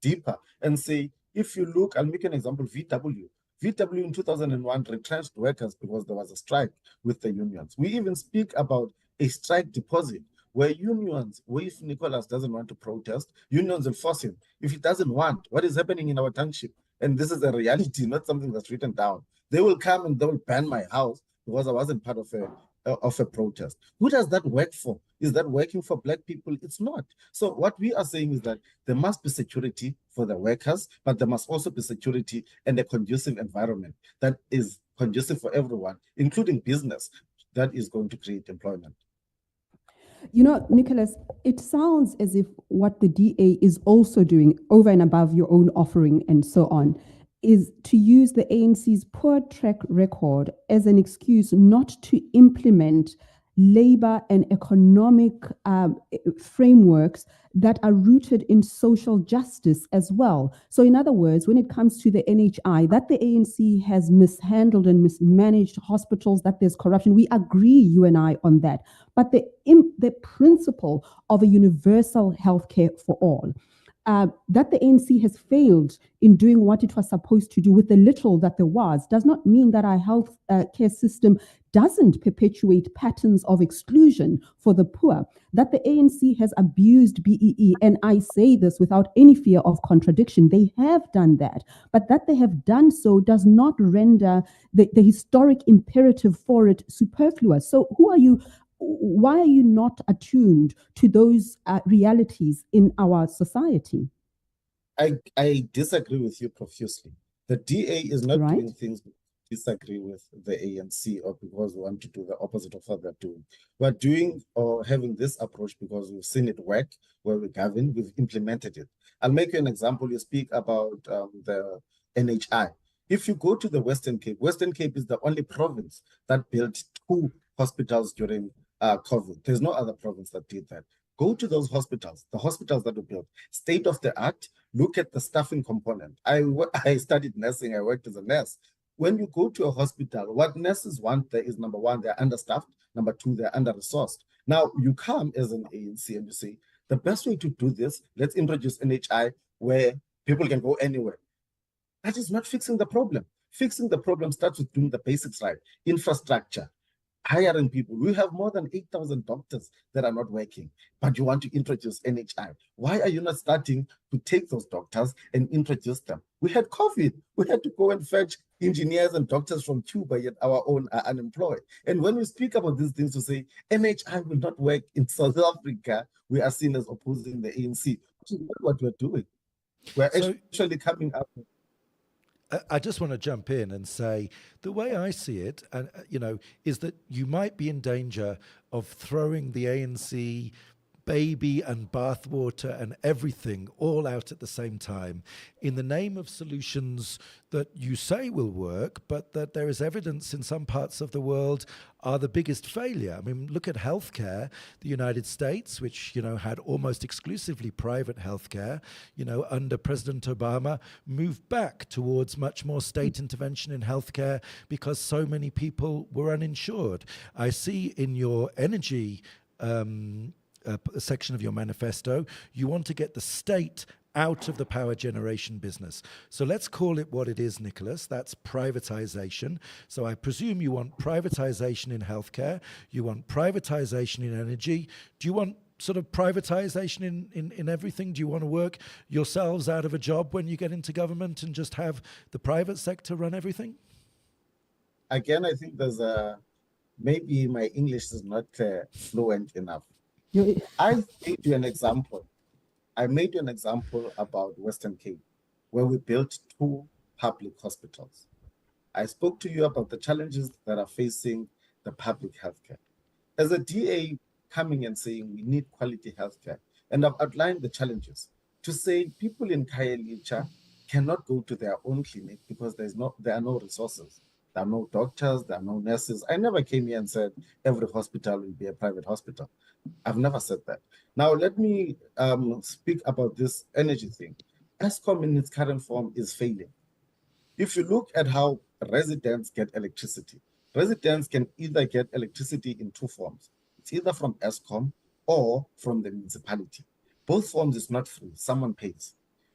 deeper and say, if you look, I'll make an example, VW. VW in 2001 retrenched workers because there was a strike with the unions. We even speak about a strike deposit where unions, if Nicholas doesn't want to protest, unions will force him. If he doesn't want, what is happening in our township? And this is a reality, not something that's written down. They will come and they will ban my house because I wasn't part of a protest. Who does that work for? Is that working for black people? It's not. So what we are saying is that there must be security for the workers, but there must also be security and a conducive environment that is conducive for everyone, including business, that is going to create employment. Nicholas, it sounds as if what the DA is also doing over and above your own offering and so on is to use the ANC's poor track record as an excuse not to implement labor and economic frameworks that are rooted in social justice as well. So in other words, when it comes to the NHI, that the ANC has mishandled and mismanaged hospitals, that there's corruption, we agree, you and I, on that. But the principle of a universal healthcare for all, that the ANC has failed in doing what it was supposed to do with the little that there was, does not mean that our health care system doesn't perpetuate patterns of exclusion for the poor, that the ANC has abused BEE. And I say this without any fear of contradiction. They have done that. But that they have done so does not render the historic imperative for it superfluous. So why are you not attuned to those realities in our society? I disagree with you profusely. The DA is not doing things disagree with the ANC or because we want to do the opposite of what they're doing. We're doing or having this approach because we've seen it work where we govern, we've implemented it. I'll make you an example. You speak about the NHI. If you go to the Western Cape is the only province that built 2 hospitals during COVID. There's no other province that did that. Go to those hospitals, the hospitals that were built, state of the art, look at the staffing component. I studied nursing, I worked as a nurse. When you go to a hospital, what nurses want there is, number one, they're understaffed. Number two, they're under-resourced. Now, you come as an ANC and you say, the best way to do this, let's introduce NHI where people can go anywhere. That is not fixing the problem. Fixing the problem starts with doing the basics right. Infrastructure, hiring people. We have more than 8,000 doctors that are not working, but you want to introduce NHI. Why are you not starting to take those doctors and introduce them? We had COVID. We had to go and fetch engineers and doctors from Cuba, yet our own are unemployed. And when we speak about these things, to say NHI will not work in South Africa, we are seen as opposing the ANC, which is not what we're doing. We're actually coming up. I just want to jump in and say the way I see it, is that you might be in danger of throwing the ANC baby and bathwater and everything all out at the same time in the name of solutions that you say will work, but that there is evidence in some parts of the world are the biggest failure. I mean, look at healthcare. The United States, which, had almost exclusively private healthcare, under President Obama, moved back towards much more state intervention in healthcare because so many people were uninsured. I see in your energy section of your manifesto, you want to get the state out of the power generation business. So let's call it what it is, Nicholas. That's privatization. So I presume you want privatization in healthcare, you want privatization in energy. Do you want sort of privatization in everything? Do you want to work yourselves out of a job when you get into government and just have the private sector run everything? Again, I think maybe my English is not fluent enough. I made you an example. I made you an example about Western Cape, where we built 2 public hospitals. I spoke to you about the challenges that are facing the public healthcare. As a DA coming and saying we need quality healthcare, and I've outlined the challenges to say people in Khayelitsha cannot go to their own clinic because there are no resources. There are no doctors, there are no nurses. I never came here and said every hospital will be a private hospital. I've never said that. Now, let me speak about this energy thing. Eskom in its current form is failing. If you look at how residents get electricity, residents can either get electricity in 2 forms. It's either from Eskom or from the municipality. Both forms is not free, someone pays.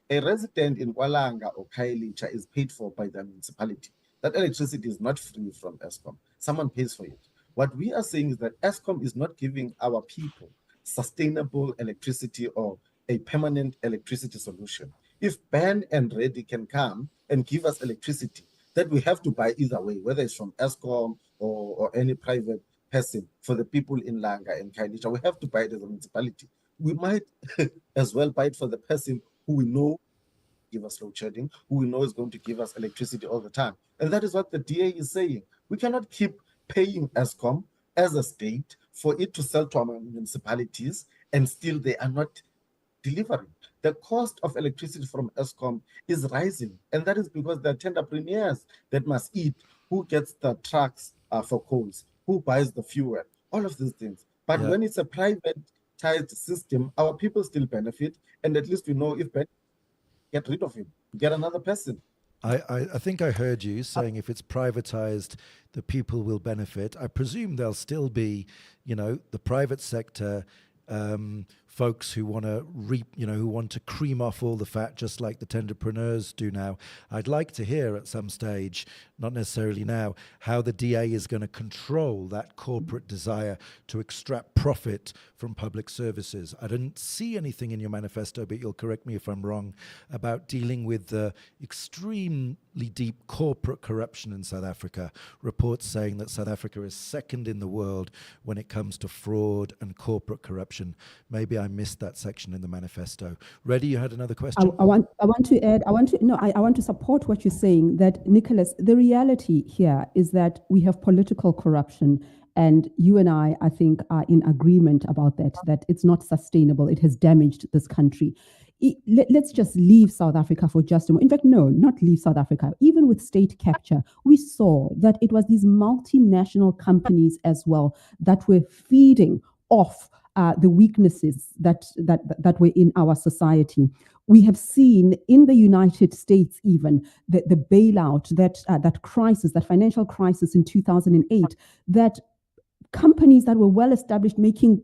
A resident in Walanga or Khayelitsha is paid for by the municipality. That electricity is not free from Eskom. Someone pays for it. What we are saying is that Eskom is not giving our people sustainable electricity or a permanent electricity solution. If Ben and Redi can come and give us electricity that we have to buy either way, whether it's from Eskom or any private person for the people in Langa and Khayelitsha, we have to buy it as a municipality. We might as well buy it for the person who we know give us load shedding, who we know is going to give us electricity all the time. And that is what the DA is saying. We cannot keep paying Eskom as a state for it to sell to our municipalities and still they are not delivering. The cost of electricity from Eskom is rising, and that is because there are entrepreneurs that must eat, who gets the trucks for coals, who buys the fuel, all of these things. But when it's a privatized system, our people still benefit, and at least we know if get rid of him, get another person. I think I heard you saying if it's privatized, the people will benefit. I presume there'll still be, the private sector folks who want to who want to cream off all the fat, just like the entrepreneurs do now. I'd like to hear at some stage, not necessarily now, how the DA is going to control that corporate desire to extract profit from public services. I didn't see anything in your manifesto, but you'll correct me if I'm wrong, about dealing with the extremely deep corporate corruption in South Africa. Reports saying that South Africa is second in the world when it comes to fraud and corporate corruption. Maybe I missed that section in the manifesto. Redi, you had another question? I want to support what you're saying, that, Nicholas, the reality here is that we have political corruption, and you and I think, are in agreement about that it's not sustainable. It has damaged this country. Let's just leave South Africa for just a moment. In fact, no, not leave South Africa. Even with state capture, we saw that it was these multinational companies as well that were feeding off the weaknesses that were in our society. We have seen in the United States even the bailout, that crisis, that financial crisis in 2008, that companies that were well established, making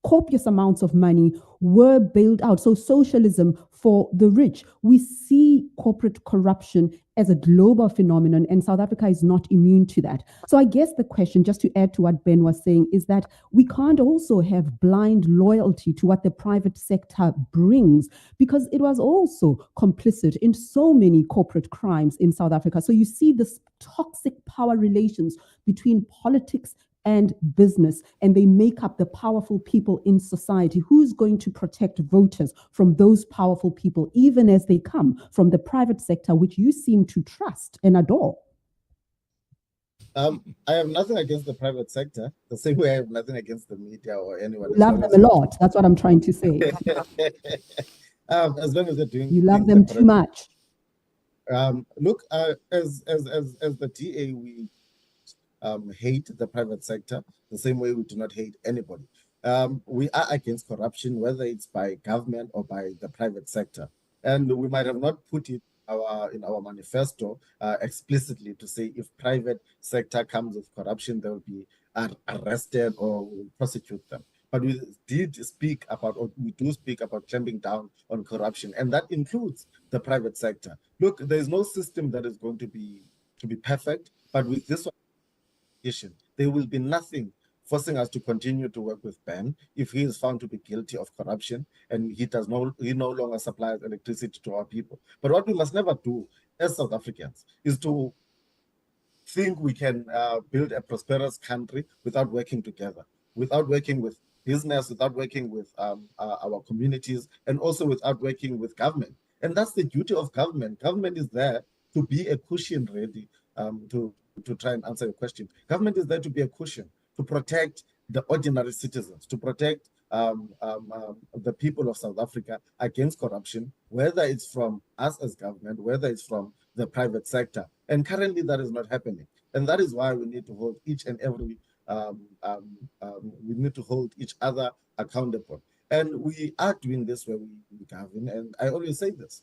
copious amounts of money, were bailed out. So socialism for the rich. We see corporate corruption as a global phenomenon, and South Africa is not immune to that. So I guess the question, just to add to what Ben was saying, is that we can't also have blind loyalty to what the private sector brings, because it was also complicit in so many corporate crimes in South Africa. So you see this toxic power relations between politics and business, and they make up the powerful people in society. Who's going to protect voters from those powerful people, even as they come from the private sector, which you seem to trust and adore? I have nothing against the private sector, the same way I have nothing against the media or anyone. You love them a lot. That's what I'm trying to say. As long as they're doing You love things them the too much. Look, as the DA, we hate the private sector the same way we do not hate anybody. We are against corruption, whether it's by government or by the private sector. And we might have not put it in our manifesto explicitly to say if private sector comes with corruption, they will be arrested or we will prosecute them. But we did speak about, or we do speak about clamping down on corruption, and that includes the private sector. Look, there is no system that is going to be perfect, but with this one, there will be nothing forcing us to continue to work with Ben if he is found to be guilty of corruption and he no longer supplies electricity to our people. But what we must never do as South Africans is to think we can build a prosperous country without working together, without working with business, without working with our communities, and also without working with government. And that's the duty of government. Government is there to be a cushion, Redi, to try and answer your question. Government is there to be a cushion, to protect the ordinary citizens, to protect the people of South Africa against corruption, whether it's from us as government, whether it's from the private sector. And currently that is not happening. And that is why we need to hold each and every, we need to hold each other accountable. And we are doing this where we govern. And I always say this,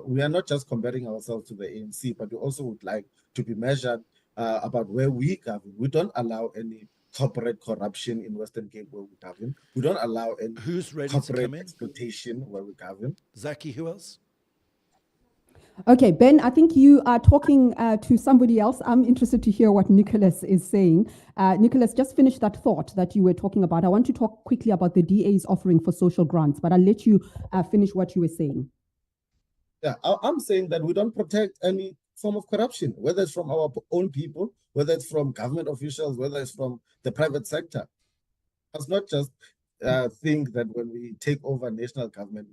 we are not just comparing ourselves to the ANC, but we also would like to be measured about where we govern. We don't allow any corporate corruption in Western Cape where we govern. We don't allow any corporate exploitation where we govern. Zaki, who else? Okay, Ben, I think you are talking to somebody else. I'm interested to hear what Nicholas is saying. Nicholas, just finish that thought that you were talking about. I want to talk quickly about the DA's offering for social grants, but I'll let you finish what you were saying. Yeah, I'm saying that we don't protect any form of corruption, whether it's from our own people, whether it's from government officials, whether it's from the private sector. Let's not just think that when we take over national government,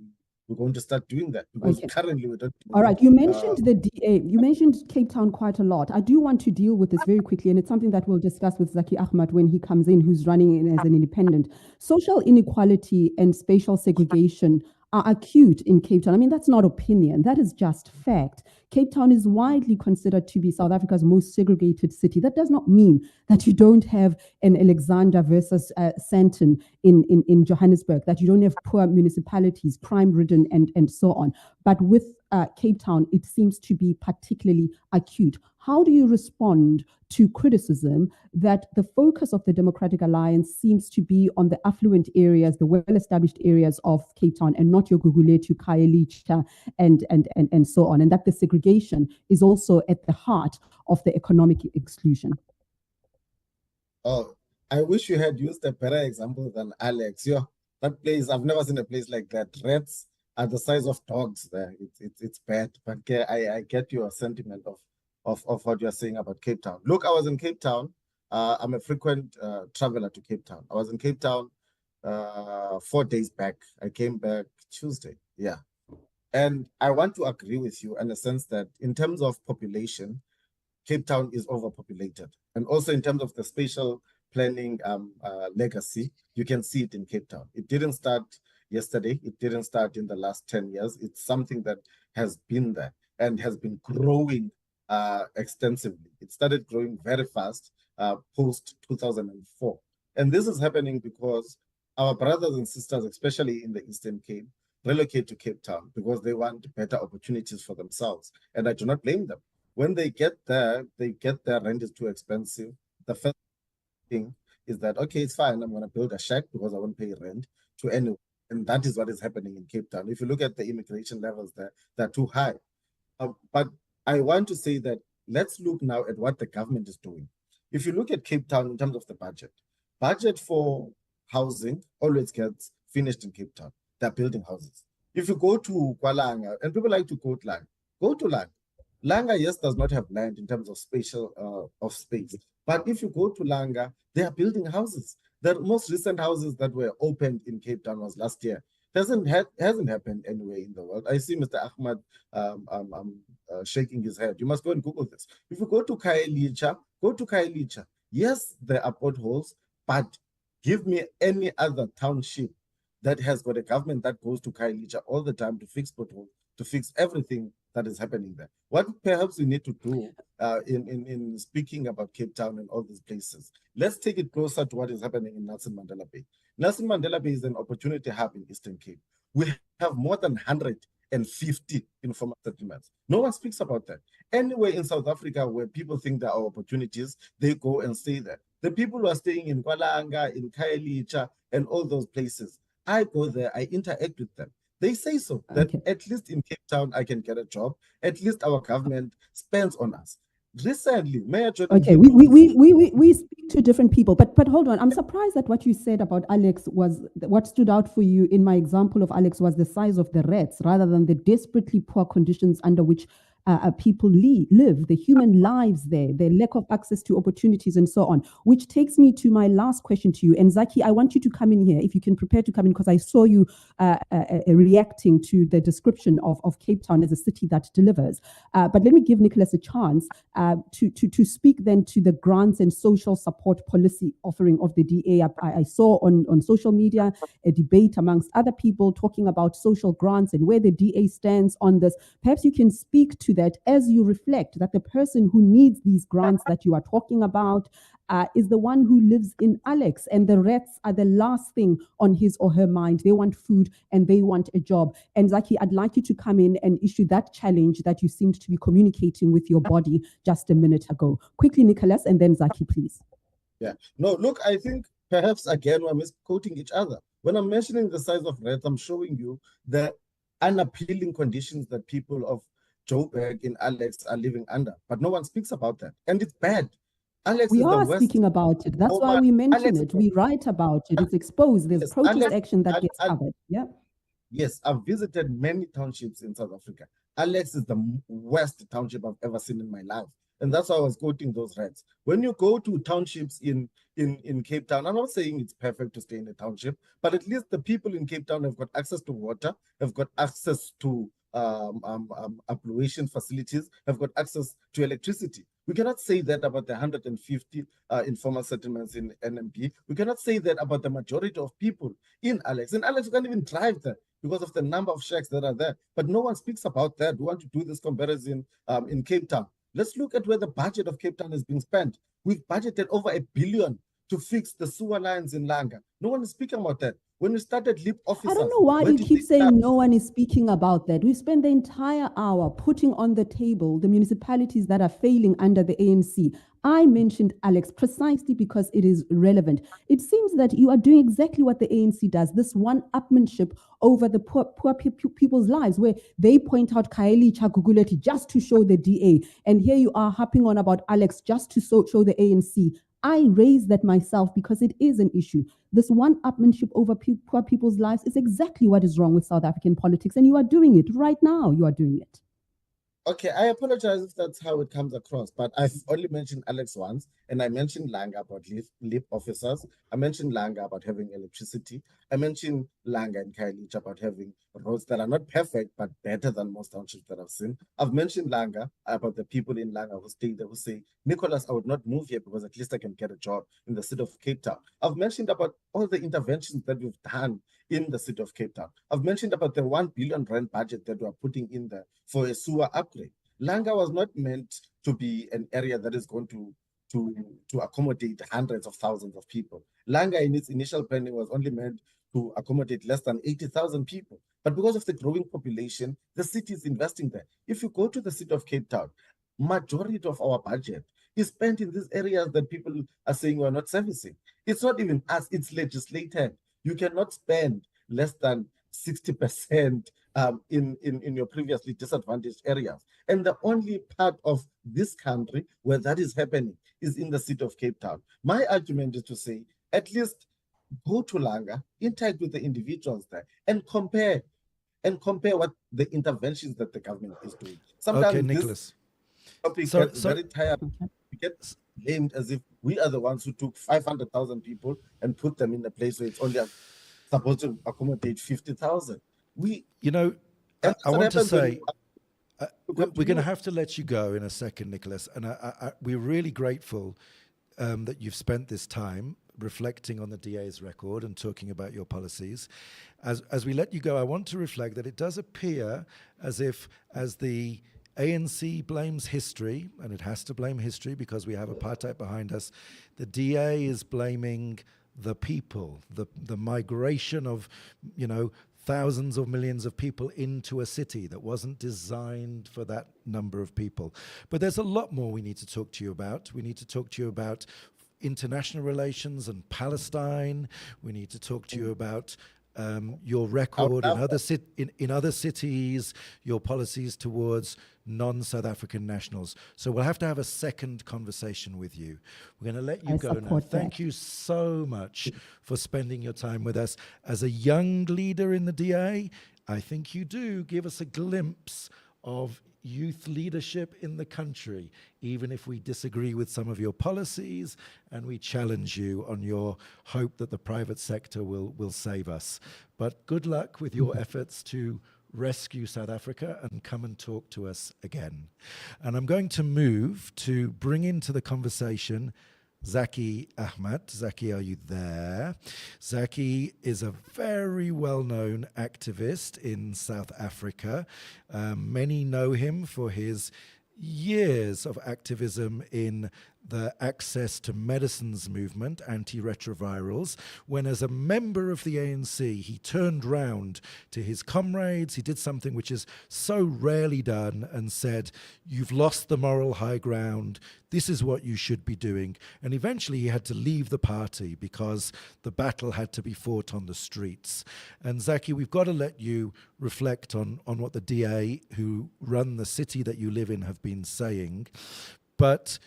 we're going to start doing that, because currently we don't. All right, you mentioned the DA, you mentioned Cape Town quite a lot. I do want to deal with this very quickly, and it's something that we'll discuss with Zaki Ahmad when he comes in, who's running in as an independent. Social inequality and spatial segregation are acute in Cape Town. I mean, that's not opinion, that is just fact. Cape Town is widely considered to be South Africa's most segregated city. That does not mean that you don't have an Alexander versus Sandton in Johannesburg, that you don't have poor municipalities, crime-ridden, and so on. But with Cape Town, it seems to be particularly acute. How do you respond to criticism that the focus of the Democratic Alliance seems to be on the affluent areas, the well-established areas of Cape Town, and not your Gugulethu, Khayelitsha, and so on, and that the segregation is also at the heart of the economic exclusion? Oh, I wish you had used a better example than Alex. That place, I've never seen a place like that. Rats are the size of dogs there. It's bad, but I get your sentiment of what you're saying about Cape Town. Look, I was in Cape Town. I'm a frequent traveler to Cape Town. I was in Cape Town 4 days back. I came back Tuesday. Yeah. And I want to agree with you in the sense that in terms of population, Cape Town is overpopulated. And also in terms of the spatial planning legacy, you can see it in Cape Town. It didn't start yesterday. It didn't start in the last 10 years. It's something that has been there and has been growing extensively. It started growing very fast post 2004. And this is happening because our brothers and sisters, especially in the Eastern Cape, relocate to Cape Town because they want better opportunities for themselves. And I do not blame them. When they get there, rent is too expensive. The first thing is that, okay, it's fine, I'm going to build a shack because I won't pay rent to anyone. And that is what is happening in Cape Town. If you look at the immigration levels there, they're too high. But I want to say that let's look now at what the government is doing. If you look at Cape Town in terms of the budget for housing always gets finished in Cape Town. They're building houses. If you go to Langa, and people like to go to Langa, go to Langa. Langa, yes, does not have land in terms of spatial space. But if you go to Langa, they are building houses. The most recent houses that were opened in Cape Town was last year. Hasn't happened anywhere in the world. I see Mr. Ahmad shaking his head. You must go and Google this. If you go to Khayelitsha. Yes, there are potholes, but give me any other township that has got a government that goes to Khayelitsha all the time to fix potholes, to fix everything that is happening there. What perhaps we need to do in speaking about Cape Town and all these places, let's take it closer to what is happening in Nelson Mandela Bay. Nelson Mandela Bay is an opportunity hub in Eastern Cape. We have more than 150 informal settlements. No one speaks about that. Anywhere in South Africa where people think there are opportunities, they go and stay there. The people who are staying in Kwalanga, in Khayelitsha, and all those places, I go there, I interact with them. They say so, that at least in Cape Town, I can get a job. At least our government spends on us. Recently, Mayor Jordan... Okay, we speak to different people, but hold on. I'm surprised that what you said about Alex was, what stood out for you in my example of Alex was the size of the rats rather than the desperately poor conditions under which people live, the human lives there, the lack of access to opportunities and so on, which takes me to my last question to you. And Zaki, I want you to come in here, if you can prepare to come in, because I saw you reacting to the description of Cape Town as a city that delivers. But let me give Nicholas a chance to speak then to the grants and social support policy offering of the DA. I saw on social media a debate amongst other people talking about social grants and where the DA stands on this. Perhaps you can speak to that as you reflect that the person who needs these grants that you are talking about is the one who lives in Alex, and the rats are the last thing on his or her mind. They want food and they want a job. And Zaki, I'd like you to come in and issue that challenge that you seemed to be communicating with your body just a minute ago. Quickly, Nicholas, and then Zaki, please. Yeah. No, look, I think perhaps again we're misquoting each other. When I'm mentioning the size of rats, I'm showing you the unappealing conditions that people of Joburg in Alex are living under, but no one speaks about that, and it's bad. Alex we is are the worst. Speaking about it. That's why we mention it. We write about it. It's exposed. There's protest action that gets covered. Yeah. Yes, I've visited many townships in South Africa. Alex is the worst township I've ever seen in my life, and that's why I was quoting those rats. When you go to townships in Cape Town, I'm not saying it's perfect to stay in a township, but at least the people in Cape Town have got access to water, have got access to appluation facilities, have got access to electricity. We cannot say that about the 150 informal settlements in NMP. We cannot say that about the majority of people in Alex. In Alex, you can't even drive there because of the number of shacks that are there. But no one speaks about that. We want to do this comparison in Cape Town. Let's look at where the budget of Cape Town is being spent. We've budgeted over R1 billion to fix the sewer lines in Langa. No one is speaking about that. When we started LEAP officers... I don't know why you keep saying no one is speaking about that. We spent the entire hour putting on the table the municipalities that are failing under the ANC. I mentioned Alex precisely because it is relevant. It seems that you are doing exactly what the ANC does, this one-upmanship over the poor people's lives, where they point out Khayelitsha Guguletu just to show the DA. And here you are harping on about Alex just to show the ANC. I raise that myself because it is an issue. This one-upmanship over poor people's lives is exactly what is wrong with South African politics, and you are doing it right now. You are doing it. Okay, I apologize if that's how it comes across, but I've only mentioned Alex once, and I mentioned Langa about LEAP officers. I mentioned Langa about having electricity. I mentioned Langa and Khayelitsha about having roads that are not perfect, but better than most townships that I've seen. I've mentioned Langa about the people in Langa who stay there who say, Nicholas, I would not move here because at least I can get a job in the city of Cape Town. I've mentioned about all the interventions that we've done in the city of Cape Town. I've mentioned about the R1 billion budget that we are putting in there for a sewer upgrade. Langa was not meant to be an area that is going to accommodate hundreds of thousands of people. Langa in its initial planning was only meant to accommodate less than 80,000 people. But because of the growing population, the city is investing there. If you go to the city of Cape Town, majority of our budget is spent in these areas that people are saying we're not servicing. It's not even us, it's legislated. You cannot spend less than 60% in your previously disadvantaged areas. And the only part of this country where that is happening is in the city of Cape Town. My argument is to say, at least go to Langa, interact with the individuals there, and compare what the interventions that the government is doing. Sometimes okay, Nicholas. This topic gets very tired. We get blamed as if we are the ones who took 500,000 people and put them in a place where it's only supposed to accommodate 50,000. I That's what want to happens when say, you we're come to going to you. have to let you go in a second, Nicholas. And we're really grateful that you've spent this time reflecting on the DA's record and talking about your policies. As we let you go, I want to reflect that it does appear as if, as the ANC blames history, and it has to blame history because we have apartheid behind us, the DA is blaming the people, the migration of, thousands of millions of people into a city that wasn't designed for that number of people. But there's a lot more we need to talk to you about. We need to talk to you about international relations and Palestine. We need to talk to you about your record in other cities, your policies towards non-South African nationals. So we'll have to have a second conversation with you. We're going to let you go now. Thank you so much for spending your time with us. As a young leader in the DA, I think you do give us a glimpse of youth leadership in the country, even if we disagree with some of your policies and we challenge you on your hope that the private sector will save us. But good luck with your efforts to rescue South Africa and come and talk to us again. And I'm going to move to bring into the conversation Zaki Ahmad. Zaki, are you there? Zaki is a very well-known activist in South Africa. Many know him for his years of activism in the access to medicines movement, antiretrovirals, when as a member of the ANC, he turned round to his comrades, he did something which is so rarely done and said, you've lost the moral high ground, this is what you should be doing. And eventually he had to leave the party because the battle had to be fought on the streets. And Zaki, we've got to let you reflect on what the DA who run the city that you live in have been saying. But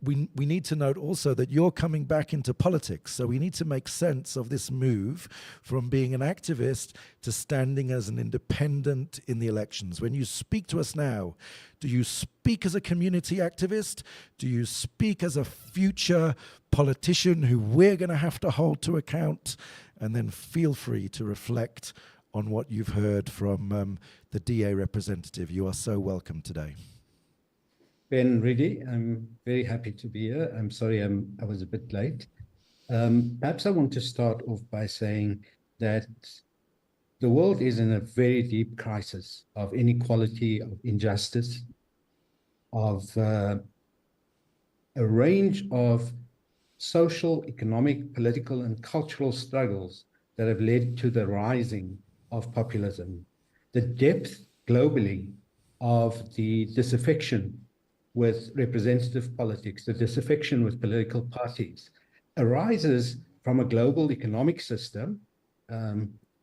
we need to note also that you're coming back into politics. So we need to make sense of this move from being an activist to standing as an independent in the elections. When you speak to us now, do you speak as a community activist? Do you speak as a future politician who we're going to have to hold to account? And then feel free to reflect on what you've heard from the DA representative. You are so welcome today. Ben, Redi, I'm very happy to be here. I'm sorry I was a bit late. Perhaps I want to start off by saying that the world is in a very deep crisis of inequality, of injustice, of a range of social, economic, political, and cultural struggles that have led to the rising of populism. The depth globally of the disaffection with representative politics, the disaffection with political parties, arises from a global economic system,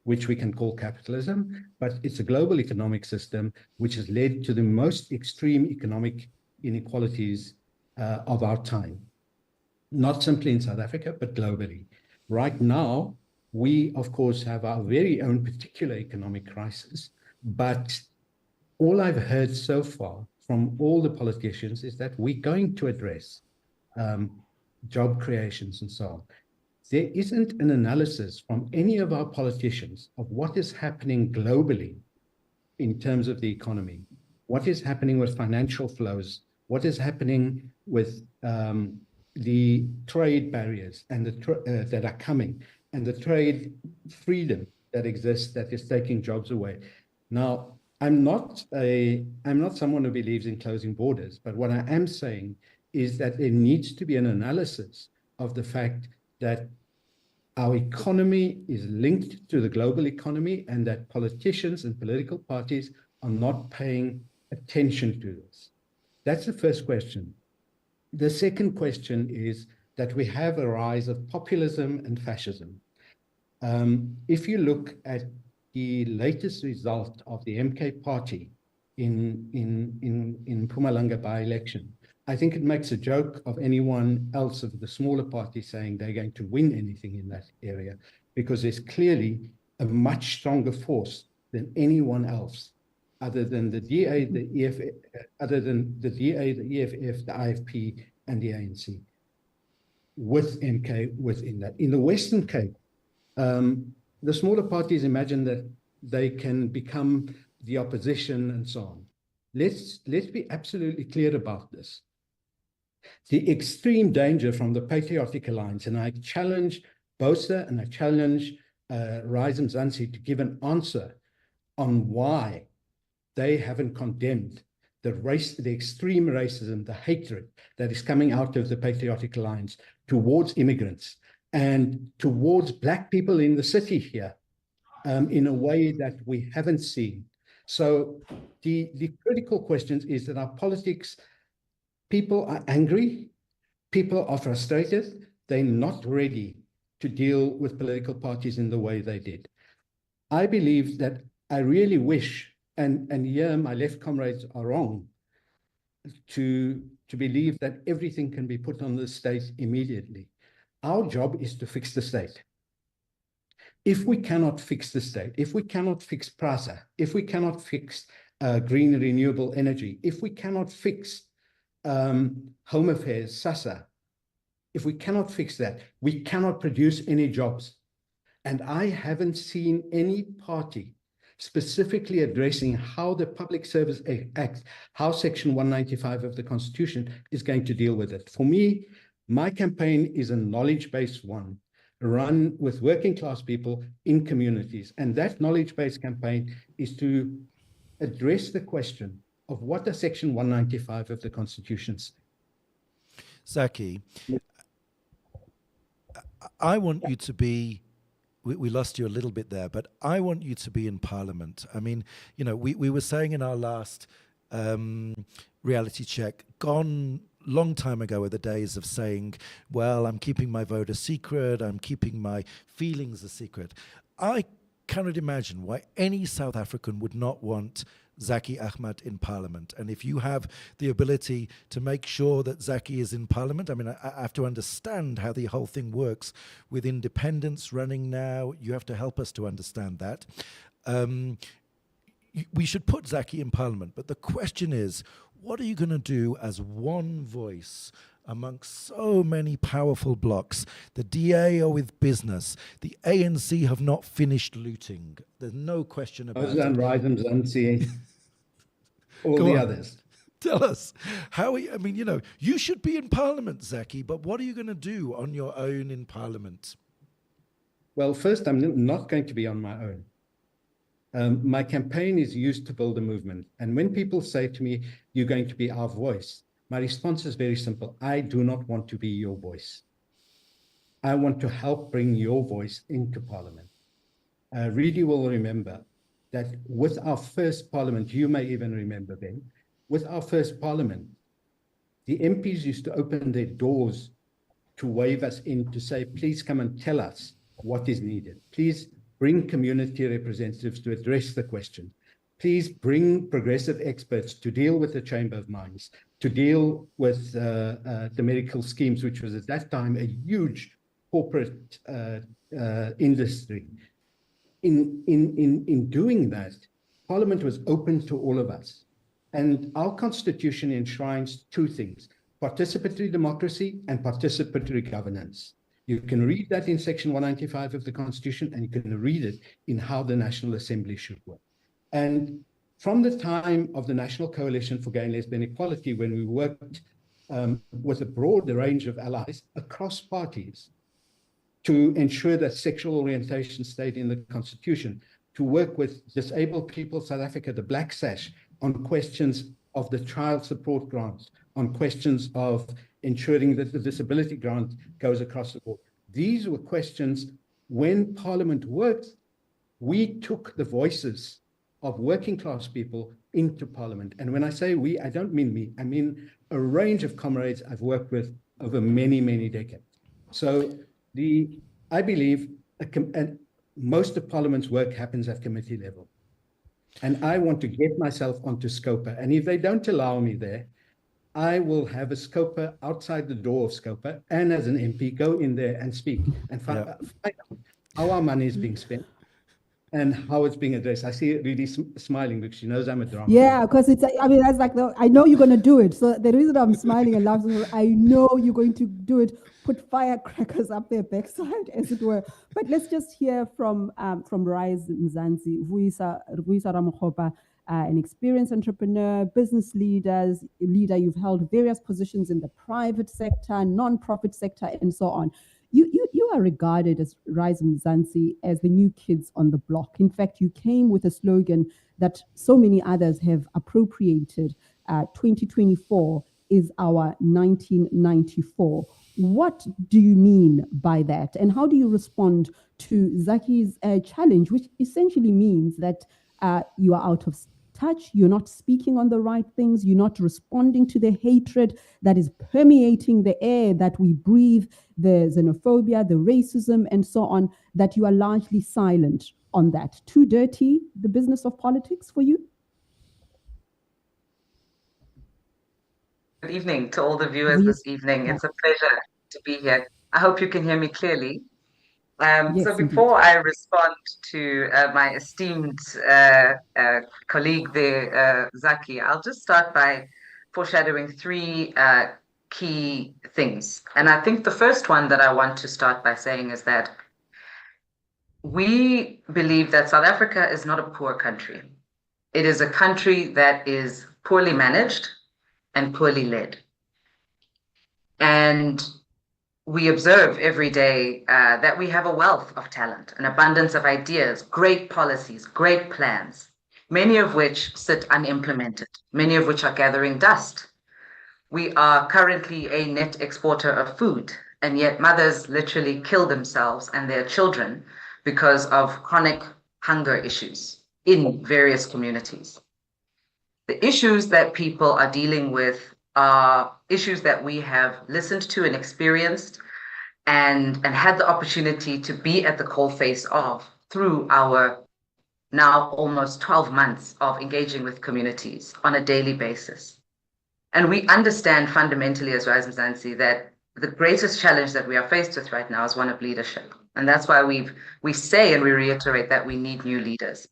which we can call capitalism, but it's a global economic system which has led to the most extreme economic inequalities of our time, not simply in South Africa, but globally. Right now, we, of course, have our very own particular economic crisis, but all I've heard so far from all the politicians is that we're going to address job creations and so on. There isn't an analysis from any of our politicians of what is happening globally in terms of the economy, what is happening with financial flows, what is happening with the trade barriers and that are coming, and the trade freedom that exists that is taking jobs away. Now, I'm not someone who believes in closing borders, but what I am saying is that there needs to be an analysis of the fact that our economy is linked to the global economy and that politicians and political parties are not paying attention to this. That's the first question. The second question is that we have a rise of populism and fascism. If you look at the latest result of the MK party in Mpumalanga by-election, I think it makes a joke of anyone else of the smaller parties saying they're going to win anything in that area, because there's clearly a much stronger force than anyone else, other than the DA, the EFF, the IFP, and the ANC, with MK within that. In the Western Cape, the smaller parties imagine that they can become the opposition and so on. Let's be absolutely clear about this. The extreme danger from the patriotic alliance, and I challenge Bosa and I challenge Rise Mzansi to give an answer on why they haven't condemned the extreme racism, the hatred that is coming out of the patriotic alliance towards immigrants and towards Black people in the city here in a way that we haven't seen. So the critical question is that our politics, people are angry, people are frustrated, they're not ready to deal with political parties in the way they did. I believe that I really wish, and here my left comrades are wrong, to believe that everything can be put on the state immediately. Our job is to fix the state. If we cannot fix the state, if we cannot fix PRASA, if we cannot fix green renewable energy, if we cannot fix Home Affairs, SASA, if we cannot fix that, we cannot produce any jobs. And I haven't seen any party specifically addressing how the Public Service Act, how Section 195 of the Constitution is going to deal with it. For me, my campaign is a knowledge-based one, run with working class people in communities. And that knowledge-based campaign is to address the question of what does Section 195 of the Constitution say. Zaki, I want you to be, we lost you a little bit there, but I want you to be in Parliament. I mean, you know, we were saying in our last reality check, gone long time ago are the days of saying, well, I'm keeping my vote a secret, I'm keeping my feelings a secret. I cannot imagine why any South African would not want Zaki Ahmad in Parliament. And if you have the ability to make sure that Zaki is in Parliament, I mean, I have to understand how the whole thing works with independents running now. You have to help us to understand that. We should put Zaki in Parliament, but the question is, what are you going to do as one voice amongst so many powerful blocs? The DA are with business. The ANC have not finished looting. There's no question about it. Mzansi, all the others. Tell us, how are you, I mean, you know, you should be in Parliament, Zaki, but what are you going to do on your own in Parliament? Well, first, I'm not going to be on my own. My campaign is used to build a movement. And when people say to me, you're going to be our voice, my response is very simple. I do not want to be your voice. I want to help bring your voice into Parliament. Redi will remember that with our first Parliament, you may even remember, Ben, with our first Parliament, the MPs used to open their doors to wave us in to say, please come and tell us what is needed. Please bring community representatives to address the question. Please bring progressive experts to deal with the Chamber of Mines, to deal with the medical schemes, which was at that time a huge corporate industry. In doing that, Parliament was open to all of us. And our Constitution enshrines two things: participatory democracy and participatory governance. You can read that in Section 195 of the Constitution, and you can read it in how the National Assembly should work. And from the time of the National Coalition for Gay and Lesbian Equality, when we worked with a broad range of allies across parties to ensure that sexual orientation stayed in the Constitution, to work with Disabled People South Africa, the Black Sash, on questions of the child support grants, on questions of ensuring that the disability grant goes across the board. These were questions, when Parliament worked, we took the voices of working class people into Parliament. And when I say we, I don't mean me, I mean a range of comrades I've worked with over many, many decades. So I believe most of Parliament's work happens at committee level. And I want to get myself onto SCOPA. And if they don't allow me there, I will have a SCOPA outside the door of SCOPA, and as an MP, go in there and speak and find out how our money is being spent, and how it's being addressed. I see it really smiling because she knows I'm a drama. Yeah, because it's, I mean, that's like, I know you're going to do it. So the reason I'm smiling and laughing is I know you're going to do it, put firecrackers up their backside, as it were. But let's just hear from Rise Mzansi, Vuyisa Ramokgopa, an experienced entrepreneur, business leader. You've held various positions in the private sector, non-profit sector, and so on. You are regarded as Rise Mzansi as the new kids on the block. In fact, you came with a slogan that so many others have appropriated. 2024 is our 1994. What do you mean by that? And how do you respond to Zaki's challenge, which essentially means that you are out of touch, you're not speaking on the right things, you're not responding to the hatred that is permeating the air that we breathe, the xenophobia, the racism, and so on, that you are largely silent on that. Too dirty, the business of politics for you? Good evening to all the viewers this evening. It's a pleasure to be here. I hope you can hear me clearly. Yes, so before I respond to my esteemed colleague there, Zaki, I'll just start by foreshadowing three key things. And I think the first one that I want to start by saying is that we believe that South Africa is not a poor country. It is a country that is poorly managed and poorly led. And we observe every day that we have a wealth of talent, an abundance of ideas, great policies, great plans, many of which sit unimplemented, many of which are gathering dust. We are currently a net exporter of food, and yet mothers literally kill themselves and their children because of chronic hunger issues in various communities. The issues that people are dealing with are issues that we have listened to and experienced and had the opportunity to be at the coalface of through our now almost 12 months of engaging with communities on a daily basis. And we understand fundamentally as Rise Mzansi that the greatest challenge that we are faced with right now is one of leadership. And that's why we say and we reiterate that we need new leaders.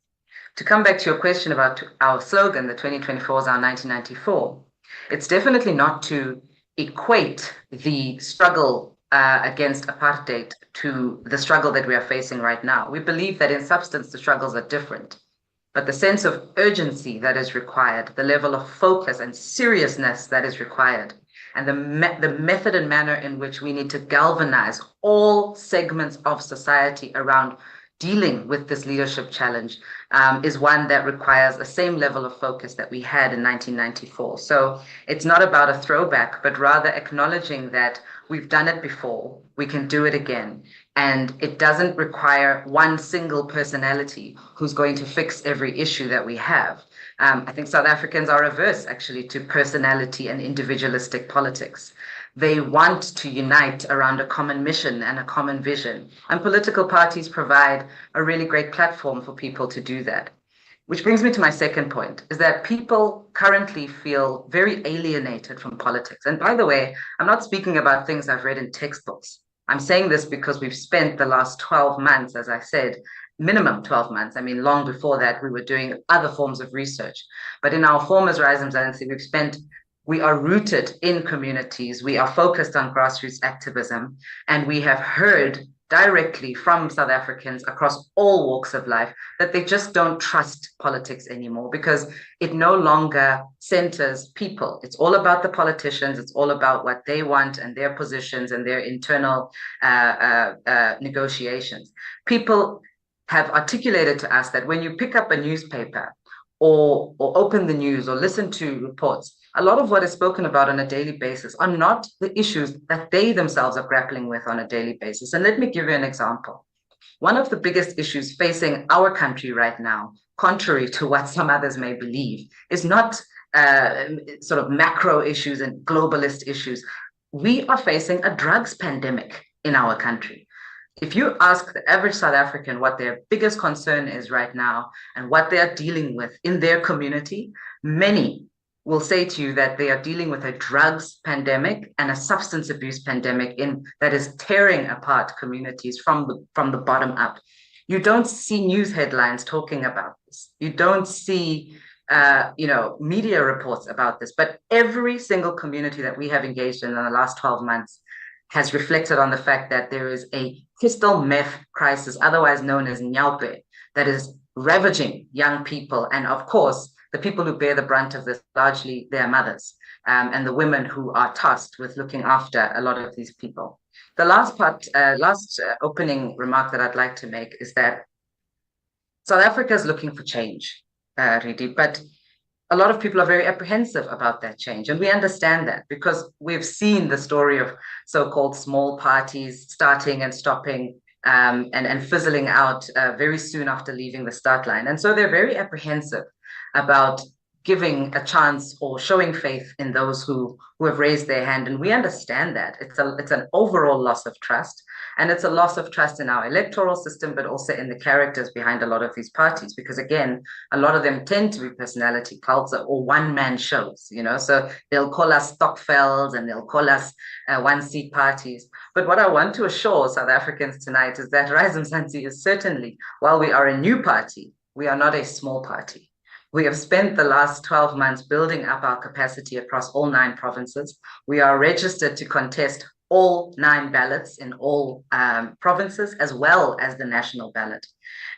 To come back to your question about our slogan, the 2024 is our 1994, it's definitely not to equate the struggle against apartheid to the struggle that we are facing right now. We believe that in substance, the struggles are different, but the sense of urgency that is required, the level of focus and seriousness that is required, and the method and manner in which we need to galvanize all segments of society around dealing with this leadership challenge is one that requires the same level of focus that we had in 1994. So it's not about a throwback, but rather acknowledging that we've done it before, we can do it again. And it doesn't require one single personality who's going to fix every issue that we have. I think South Africans are averse actually to personality and individualistic politics. They want to unite around a common mission and a common vision. And political parties provide a really great platform for people to do that. Which brings me to my second point, is that people currently feel very alienated from politics. And by the way, I'm not speaking about things I've read in textbooks. I'm saying this because we've spent the last 12 months, as I said, minimum 12 months. I mean, long before that, we were doing other forms of research. But in our form as Rise Mzansi, we are rooted in communities. We are focused on grassroots activism, and we have heard directly from South Africans across all walks of life that they just don't trust politics anymore because it no longer centers people. It's all about the politicians. It's all about what they want and their positions and their internal negotiations. People have articulated to us that when you pick up a newspaper or open the news or listen to reports, a lot of what is spoken about on a daily basis are not the issues that they themselves are grappling with on a daily basis. And let me give you an example. One of the biggest issues facing our country right now, contrary to what some others may believe, is not sort of macro issues and globalist issues. We are facing a drugs pandemic in our country. If you ask the average South African what their biggest concern is right now and what they are dealing with in their community, many will say to you that they are dealing with a drugs pandemic and a substance abuse pandemic that is tearing apart communities from the bottom up. You don't see news headlines talking about this. You don't see media reports about this, but every single community that we have engaged in the last 12 months has reflected on the fact that there is a crystal meth crisis, otherwise known as Nyaupe, that is ravaging young people. And of course, the people who bear the brunt of this, largely their mothers, and the women who are tasked with looking after a lot of these people. The last opening remark that I'd like to make is that South Africa is looking for change, Redi, but a lot of people are very apprehensive about that change. And we understand that because we've seen the story of so-called small parties starting and stopping and fizzling out very soon after leaving the start line. And so they're very apprehensive about giving a chance or showing faith in those who have raised their hand. And we understand that. It's an overall loss of trust. And it's a loss of trust in our electoral system, but also in the characters behind a lot of these parties. Because again, a lot of them tend to be personality cults or one-man shows, so they'll call us Stokvels and they'll call us one-seat parties. But what I want to assure South Africans tonight is that Mzansi is certainly, while we are a new party, we are not a small party. We have spent the last 12 months building up our capacity across all 9 provinces. We are registered to contest all 9 ballots in all provinces, as well as the national ballot.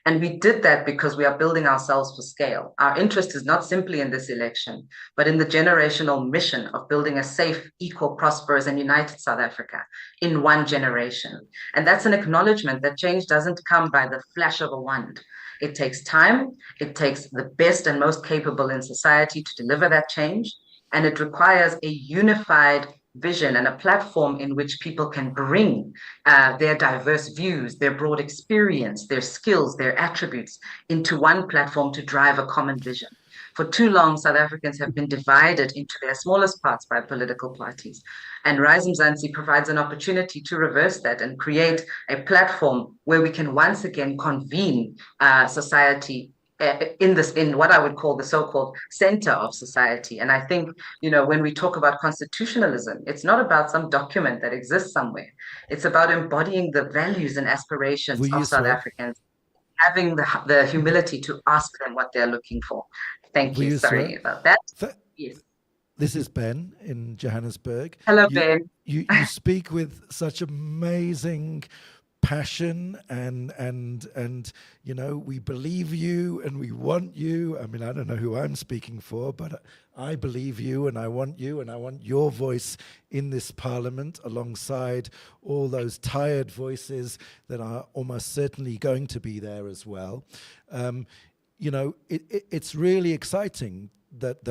And we did that because we are building ourselves for scale. Our interest is not simply in this election, but in the generational mission of building a safe, equal, prosperous, and united South Africa in one generation. And that's an acknowledgement that change doesn't come by the flash of a wand. It takes time, it takes the best and most capable in society to deliver that change, and it requires a unified vision and a platform in which people can bring their diverse views, their broad experience, their skills, their attributes into one platform to drive a common vision. For too long, South Africans have been divided into their smallest parts by political parties. And Mzansi provides an opportunity to reverse that and create a platform where we can once again convene society in what I would call the so-called center of society. And I think, when we talk about constitutionalism, it's not about some document that exists somewhere. It's about embodying the values and aspirations of South Africans, having the humility to ask them what they're looking for. Thank you. Sorry about that. Yes. This is Ben in Johannesburg. Hello, Ben. You speak with such amazing passion and we believe you and we want you. I mean, I don't know who I'm speaking for, but I believe you and I want your voice in this parliament alongside all those tired voices that are almost certainly going to be there as well. It's really exciting that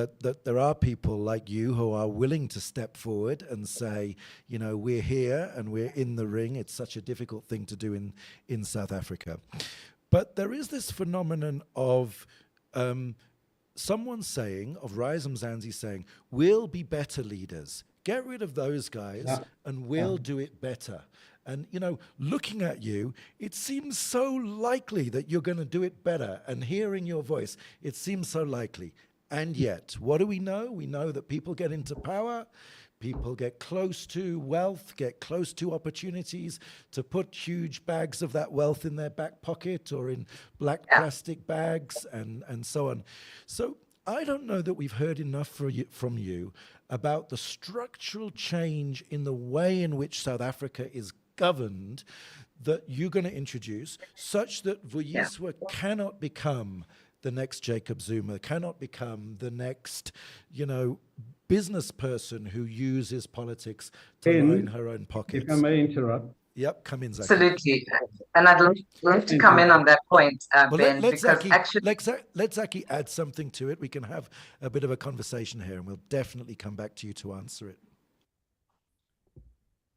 there are people like you who are willing to step forward and say, we're here and we're in the ring. It's such a difficult thing to do in South Africa. But there is this phenomenon of someone saying, of Mzansi saying, we'll be better leaders. Get rid of those guys and we'll do it better. And, looking at you, it seems so likely that you're going to do it better. And hearing your voice, it seems so likely. And yet, what do we know? We know that people get into power, people get close to wealth, get close to opportunities to put huge bags of that wealth in their back pocket or in black plastic bags and so on. So I don't know that we've heard enough from you about the structural change in the way in which South Africa is governed that you're going to introduce, such that Vuyiswa cannot become the next Jacob Zuma, cannot become the next, business person who uses politics to line her own pockets. If I may interrupt. Yep, come in, Zaki. Absolutely. And I'd love to come in on that point, Ben, let Zaki add something to it. We can have a bit of a conversation here, and we'll definitely come back to you to answer it.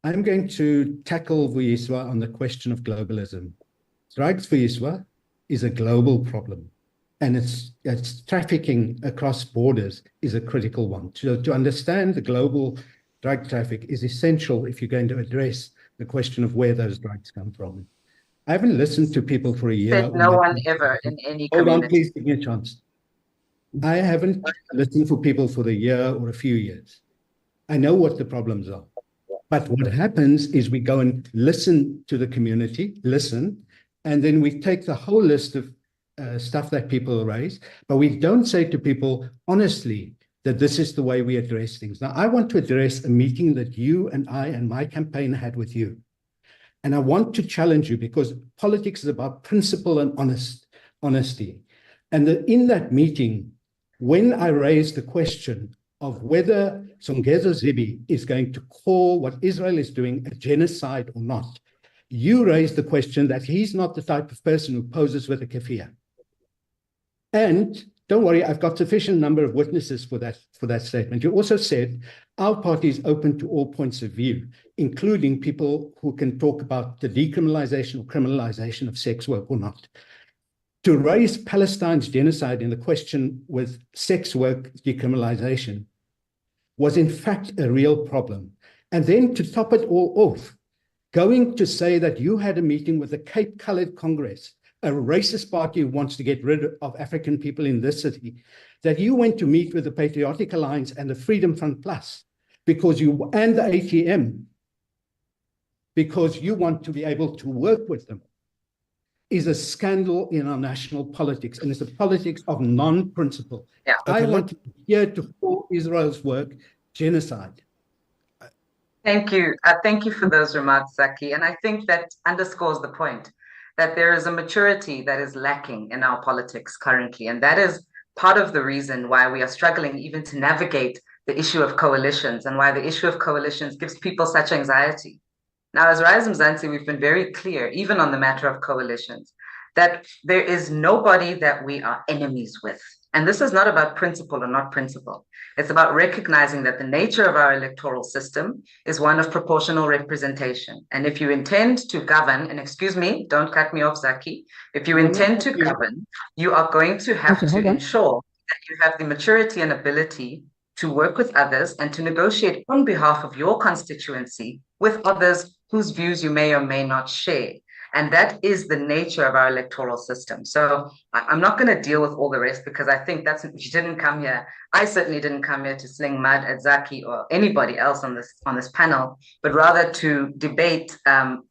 I'm going to tackle Vuyiswa on the question of globalism. Drugs Vuyiswa is a global problem. And it's trafficking across borders is a critical one. To understand the global drug traffic is essential if you're going to address the question of where those drugs come from. I haven't listened to people for a year. No one ever in any community. Hold on, please give me a chance. I haven't listened for people for a year or a few years. I know what the problems are. But what happens is we go and listen to the community, and then we take the whole list of stuff that people raise, but we don't say to people honestly that this is the way we address things. Now, I want to address a meeting that you and I and my campaign had with you. And I want to challenge you because politics is about principle and honesty. And in that meeting, when I raised the question of whether Songezo Zibi is going to call what Israel is doing a genocide or not, you raised the question that he's not the type of person who poses with a keffiyeh. And don't worry, I've got sufficient number of witnesses for that statement. You also said our party is open to all points of view, including people who can talk about the decriminalization or criminalization of sex work or not. To raise Palestine's genocide in the question with sex work decriminalization was in fact a real problem. And then to top it all off, going to say that you had a meeting with the Cape Colored Congress, a racist party who wants to get rid of African people in this city, that you went to meet with the Patriotic Alliance and the Freedom Front Plus and the ATM because you want to be able to work with them, is a scandal in our national politics, and it's a politics of non-principle. Yeah. I want to hear to call Israel's work genocide. Thank you. Thank you for those remarks, Zaki. And I think that underscores the point that there is a maturity that is lacking in our politics currently. And that is part of the reason why we are struggling even to navigate the issue of coalitions and why the issue of coalitions gives people such anxiety. Now, as Rise Mzansi, we've been very clear, even on the matter of coalitions, that there is nobody that we are enemies with. And this is not about principle or not principle. It's about recognizing that the nature of our electoral system is one of proportional representation. And if you intend to govern, and excuse me, don't cut me off, Zaki, if you intend to govern, you are going to have to ensure that you have the maturity and ability to work with others and to negotiate on behalf of your constituency with others whose views you may or may not share. And that is the nature of our electoral system. So I'm not going to deal with all the rest because I think you didn't come here. I certainly didn't come here to sling mud at Zaki or anybody else on this panel, but rather to debate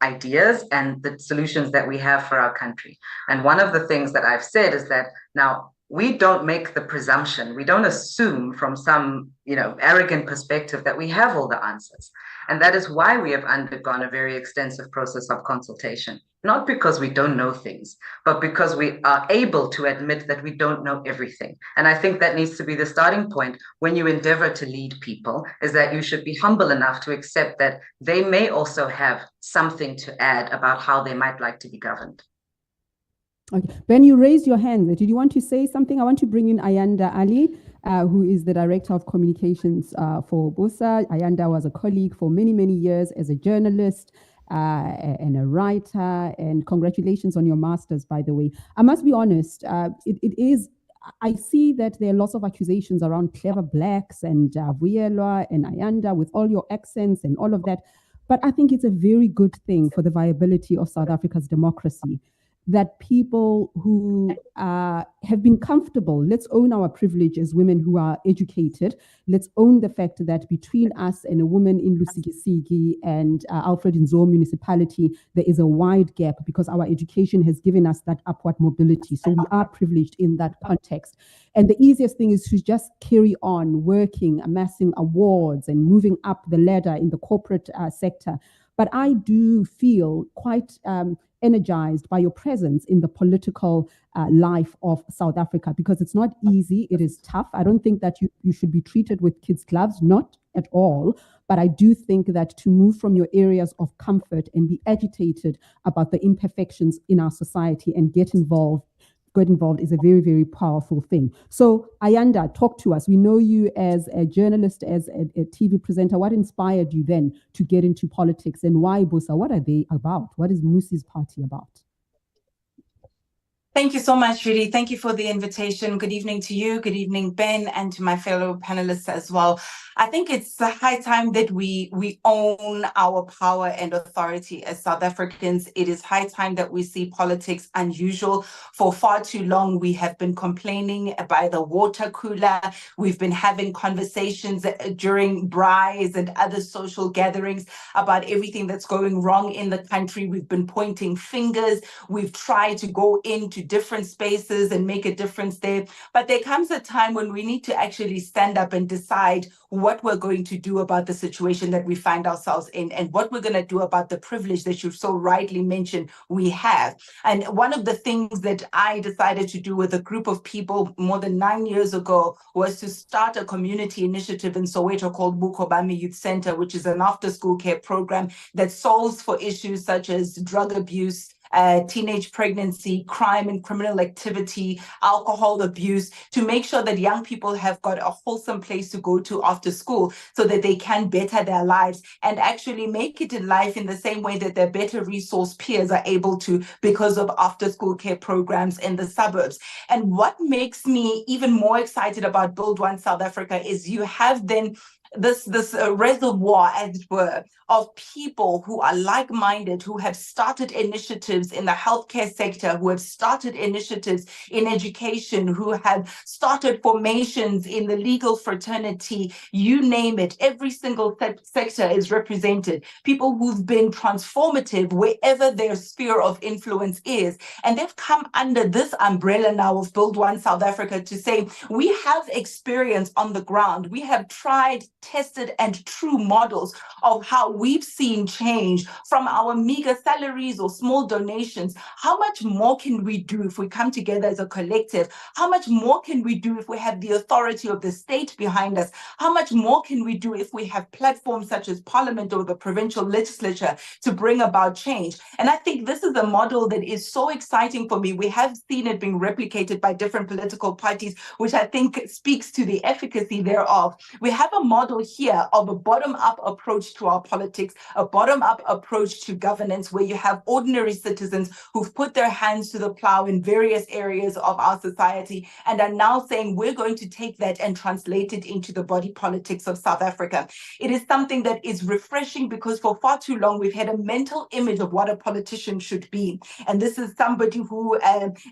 ideas and the solutions that we have for our country. And one of the things that I've said is that now we don't make the presumption, we don't assume from some arrogant perspective that we have all the answers. And that is why we have undergone a very extensive process of consultation, not because we don't know things, but because we are able to admit that we don't know everything. And I think that needs to be the starting point when you endeavor to lead people, is that you should be humble enough to accept that they may also have something to add about how they might like to be governed. Okay. Ben, you raised your hand. Did you want to say something? I want to bring in Ayanda Ali, who is the Director of Communications for BOSA. Ayanda was a colleague for many, many years as a journalist and a writer. And congratulations on your master's, by the way. I must be honest, I see that there are lots of accusations around clever blacks and Vuyelwa and Ayanda with all your accents and all of that. But I think it's a very good thing for the viability of South Africa's democracy that people who have been comfortable, let's own our privilege as women who are educated. Let's own the fact that between us and a woman in Lusikisiki and Alfred Nzo municipality, there is a wide gap because our education has given us that upward mobility. So we are privileged in that context. And the easiest thing is to just carry on working, amassing awards and moving up the ladder in the corporate sector. But I do feel quite energized by your presence in the political life of South Africa, because it's not easy, it is tough. I don't think that you should be treated with kids' gloves, not at all. But I do think that to move from your areas of comfort and be agitated about the imperfections in our society and get involved is a very, very powerful thing. So Ayanda, talk to us. We know you as a journalist, as a TV presenter. What inspired you then to get into politics, and why BOSA? What are they about? What is Musi's party about? Thank you so much, Redi. Thank you for the invitation. Good evening to you. Good evening, Ben, and to my fellow panelists as well. I think it's high time that we own our power and authority as South Africans. It is high time that we see politics unusual. For far too long, we have been complaining by the water cooler. We've been having conversations during braais and other social gatherings about everything that's going wrong in the country. We've been pointing fingers. We've tried to go into different spaces and make a difference there. But there comes a time when we need to actually stand up and decide what we're going to do about the situation that we find ourselves in and what we're going to do about the privilege that you so rightly mentioned we have. And one of the things that I decided to do with a group of people more than 9 years ago was to start a community initiative in Soweto called Bukobami Youth Center, which is an after-school care program that solves for issues such as drug abuse, teenage pregnancy, crime and criminal activity, alcohol abuse, to make sure that young people have got a wholesome place to go to after school so that they can better their lives and actually make it in life in the same way that their better resource peers are able to because of after school care programs in the suburbs. And what makes me even more excited about Build One South Africa is you have then this reservoir, as it were, of people who are like-minded, who have started initiatives in the healthcare sector, who have started initiatives in education, who have started formations in the legal fraternity, you name it, every single sector is represented. People who've been transformative wherever their sphere of influence is. And they've come under this umbrella now of Build One South Africa to say, we have experience on the ground. We have tried, tested, and true models of how we've seen change from our meager salaries or small donations. How much more can we do if we come together as a collective? How much more can we do if we have the authority of the state behind us? How much more can we do if we have platforms such as Parliament or the provincial legislature to bring about change? And I think this is a model that is so exciting for me. We have seen it being replicated by different political parties, which I think speaks to the efficacy thereof. We have a model here of a bottom-up approach to our politics, a bottom-up approach to governance, where you have ordinary citizens who've put their hands to the plow in various areas of our society and are now saying, we're going to take that and translate it into the body politics of South Africa. It is something that is refreshing because for far too long, we've had a mental image of what a politician should be. And this is somebody who,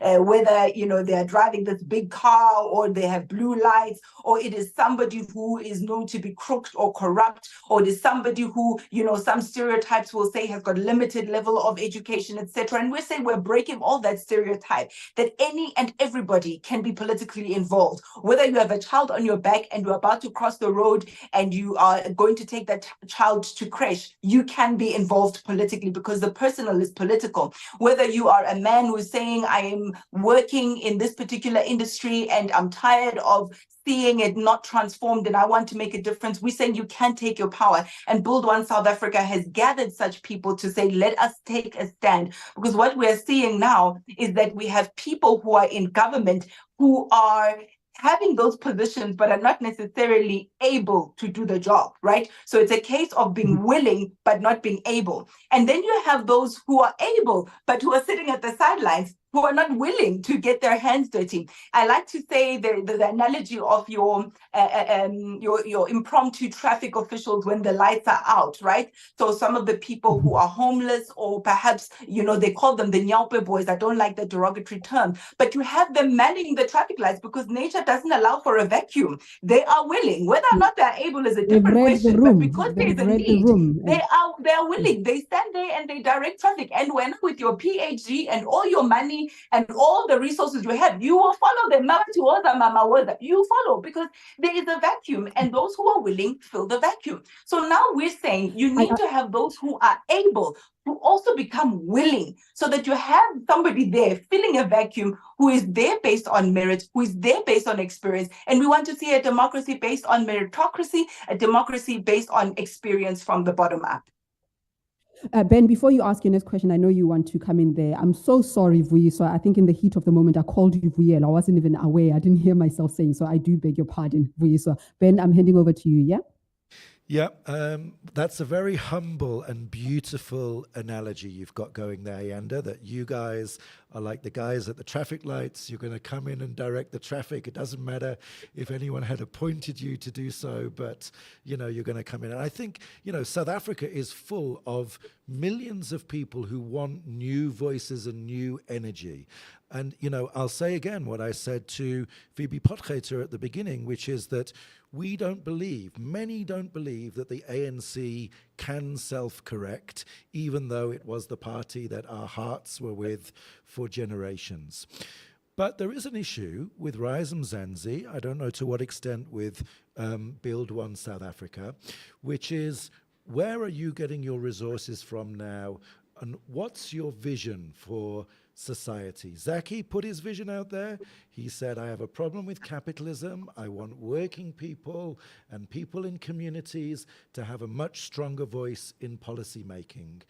whether, they are driving this big car or they have blue lights, or it is somebody who is known to be crooked or corrupt, or it is somebody who, some stereotypes will say has got limited level of education, etc. And we're saying we're breaking all that stereotype, that any and everybody can be politically involved. Whether you have a child on your back and you're about to cross the road and you are going to take that child to creche, you can be involved politically because the personal is political. Whether you are a man who's saying, I am working in this particular industry and I'm tired of seeing it not transformed and I want to make a difference, we're saying you can take your power. And Build One South Africa has gathered such people to say, let us take a stand. Because what we're seeing now is that we have people who are in government who are having those positions but are not necessarily able to do the job, right? So it's a case of being willing but not being able. And then you have those who are able but who are sitting at the sidelines, who are not willing to get their hands dirty. I like to say the analogy of your impromptu traffic officials when the lights are out, right? So some of the people who are homeless, or perhaps, they call them the Nyaupe boys. I don't like the derogatory term, but you have them manning the traffic lights because nature doesn't allow for a vacuum. They are willing. Whether or not they're able is a different question, but because there's a need, they are willing. They stand there and they direct traffic. And when with your PhD and all your money and all the resources you have, you will follow them. You follow because there is a vacuum, and those who are willing fill the vacuum. So now we're saying you need to have those who are able to also become willing, so that you have somebody there filling a vacuum who is there based on merit, who is there based on experience. And we want to see a democracy based on meritocracy, a democracy based on experience from the bottom up. Ben, before you ask your next question, I know you want to come in there. I'm so sorry, Vuyi. So I think in the heat of the moment, I called you Vuyi and I wasn't even aware. I didn't hear myself saying, so I do beg your pardon, Vuyi. So Ben, I'm handing over to you, yeah? Yeah, that's a very humble and beautiful analogy you've got going there, Yanda, that you guys are like the guys at the traffic lights. You're going to come in and direct the traffic. It doesn't matter if anyone had appointed you to do so, but, you're going to come in. And I think, South Africa is full of millions of people who want new voices and new energy. And, I'll say again what I said to Phoebe Potgieter at the beginning, which is that many don't believe that the ANC can self-correct, even though it was the party that our hearts were with for generations. But there is an issue with Rise Mzansi, I don't know to what extent with Build One South Africa, which is, where are you getting your resources from now, and what's your vision for society? Zaki put his vision out there. He said, I have a problem with capitalism. I want working people and people in communities to have a much stronger voice in policy making.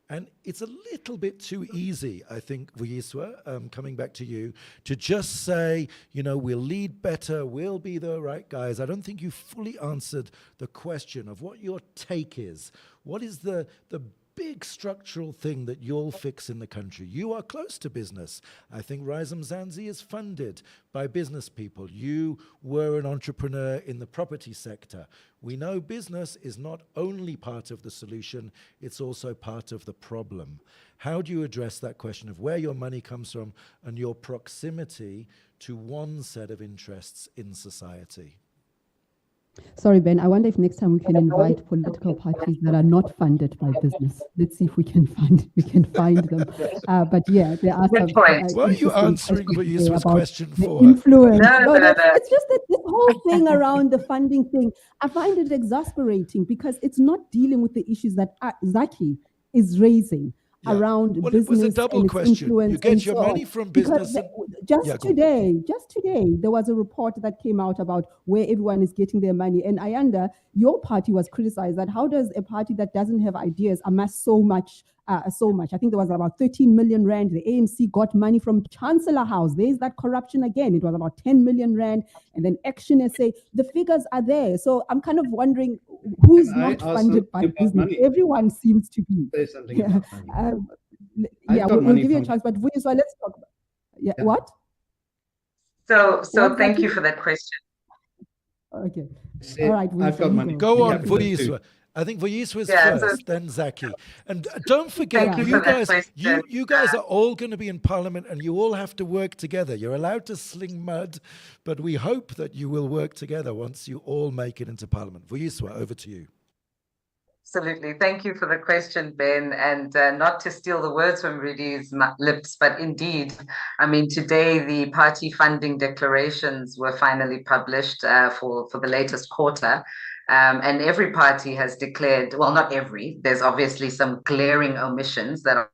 And it's a little bit too easy, I think, Vuyiswa, coming back to you, to just say, we'll lead better, we'll be the right guys. I don't think you fully answered the question of what your take is. What is the big structural thing that you'll fix in the country? You are close to business. I think Rise Mzansi is funded by business people. You were an entrepreneur in the property sector. We know business is not only part of the solution, it's also part of the problem. How do you address that question of where your money comes from and your proximity to one set of interests in society? Sorry, Ben, I wonder if next time we can invite political parties that are not funded by business. Let's see if we can find them. But yeah, there are some. What are you answering Vuyiswa's question for? Influence. No, it's just that this whole thing around the funding thing, I find it exasperating because it's not dealing with the issues that Zaki is raising. Around business, it was a double question. You get your money from business. Just today, there was a report that came out about where everyone is getting their money. And Ayanda, your party was criticized that how does a party that doesn't have ideas amass so much? I think there was about 13 million rand. The ANC got money from Chancellor House. There's that corruption again. It was about 10 million rand. And then Action SA. The figures are there. So I'm kind of wondering who's not funded by business. Money. Everyone seems to be. Say something about money. We'll give you a chance. But Vuyiswa, let's talk about. Yeah, what? So thank you for that question. Okay. All right. I've got money. Go on, Vuyiswa. I think Vuyiswa's first, then Zaki. And don't forget, you guys are all going to be in Parliament and you all have to work together. You're allowed to sling mud, but we hope that you will work together once you all make it into Parliament. Vuyiswa, over to you. Absolutely. Thank you for the question, Ben. And not to steal the words from Redi's lips, but indeed, today the party funding declarations were finally published for the latest quarter. And every party has declared, well, not every, there's obviously some glaring omissions that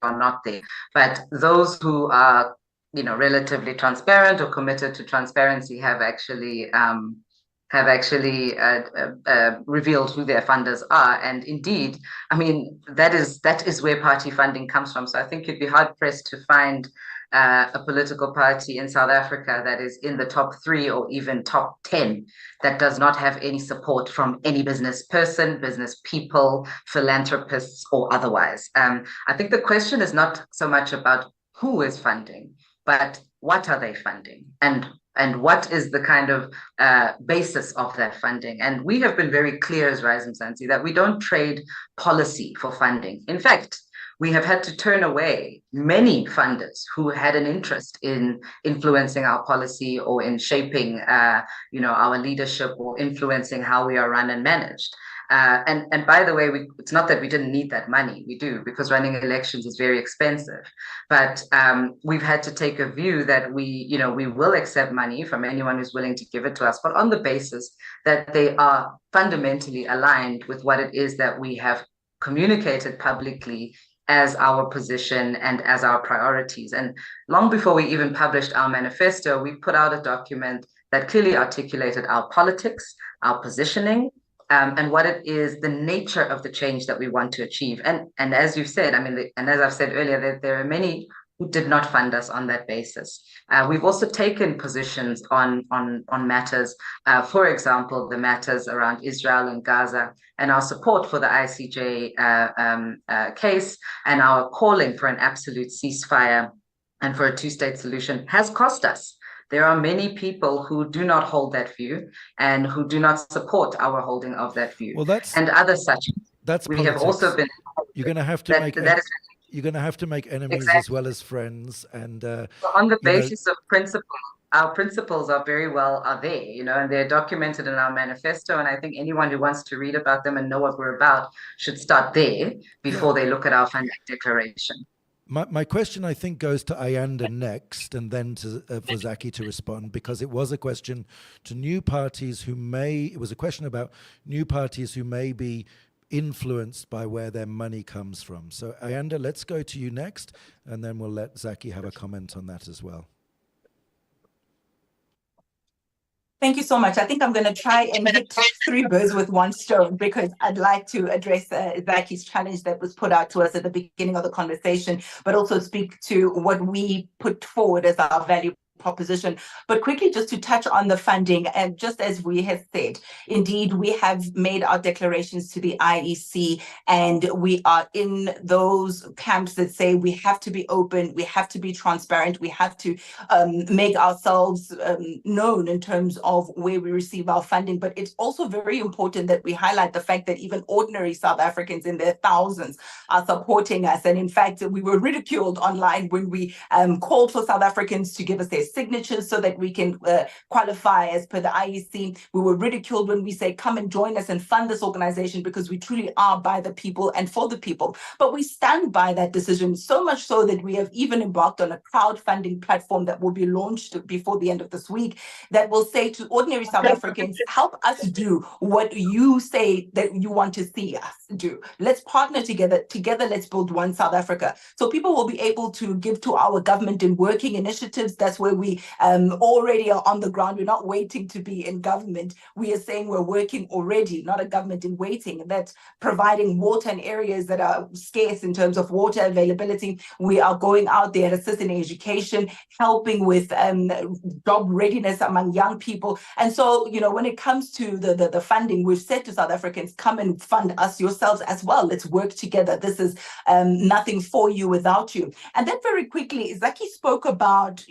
are not there. But those who are, relatively transparent or committed to transparency have actually revealed who their funders are. And indeed, that is where party funding comes from. So I think you'd be hard pressed to find a political party in South Africa that is in the top 3 or even top 10 that does not have any support from any business person, business people, philanthropists, or otherwise. I think the question is not so much about who is funding, but what are they funding and what is the kind of basis of that funding. And we have been very clear as Rise Mzansi that we don't trade policy for funding. In fact, we have had to turn away many funders who had an interest in influencing our policy or in shaping, our leadership or influencing how we are run and managed. And by the way, it's not that we didn't need that money. We do, because running elections is very expensive. But we've had to take a view that we will accept money from anyone who's willing to give it to us, but on the basis that they are fundamentally aligned with what it is that we have communicated publicly as our position and as our priorities. And long before we even published our manifesto, we put out a document that clearly articulated our politics, our positioning, and what it is, the nature of the change that we want to achieve. And as you've said, and as I've said earlier, there are many who did not fund us on that basis. We've also taken positions on matters, for example, the matters around Israel and Gaza, and our support for the ICJ case, and our calling for an absolute ceasefire and for a two-state solution has cost us. There are many people who do not hold that view and who do not support our holding of that view. Well, and other such. That's we politics. have also been. You're going to have to make. You're going to have to make enemies as well as friends, and so on the basis of principle, our principles are there, and they're documented in our manifesto. And I think anyone who wants to read about them and know what we're about should start there before they look at our funding declaration. My question, I think, goes to Ayanda next, and then for Zaki to respond, because it was a question to new parties it was a question about new parties who may be influenced by where their money comes from. So Ayanda, let's go to you next, and then we'll let Zaki have a comment on that as well. Thank you so much. I think I'm going to try and hit 3 birds with 1 stone, because I'd like to address Zaki's challenge that was put out to us at the beginning of the conversation, but also speak to what we put forward as our value proposition. But quickly, just to touch on the funding, and just as we have said, indeed, we have made our declarations to the IEC, and we are in those camps that say we have to be open, we have to be transparent, we have to make ourselves known in terms of where we receive our funding. But it's also very important that we highlight the fact that even ordinary South Africans in their thousands are supporting us. And in fact, we were ridiculed online when we called for South Africans to give us their signatures so that we can qualify as per the IEC. We were ridiculed when we say, come and join us and fund this organization, because we truly are by the people and for the people. But we stand by that decision, so much so that we have even embarked on a crowdfunding platform that will be launched before the end of this week, that will say to ordinary South Africans, help us do what you say that you want to see us do. Let's partner together. Together, let's build one South Africa. So people will be able to give to our government in working initiatives. That's where we already are on the ground. We're not waiting to be in government. We are saying we're working already, not a government in waiting. That's providing water in areas that are scarce in terms of water availability. We are going out there, assisting in education, helping with job readiness among young people. And so, when it comes to the funding, we've said to South Africans, come and fund us yourselves as well. Let's work together. This is nothing for you without you. And then very quickly, Zaki spoke about,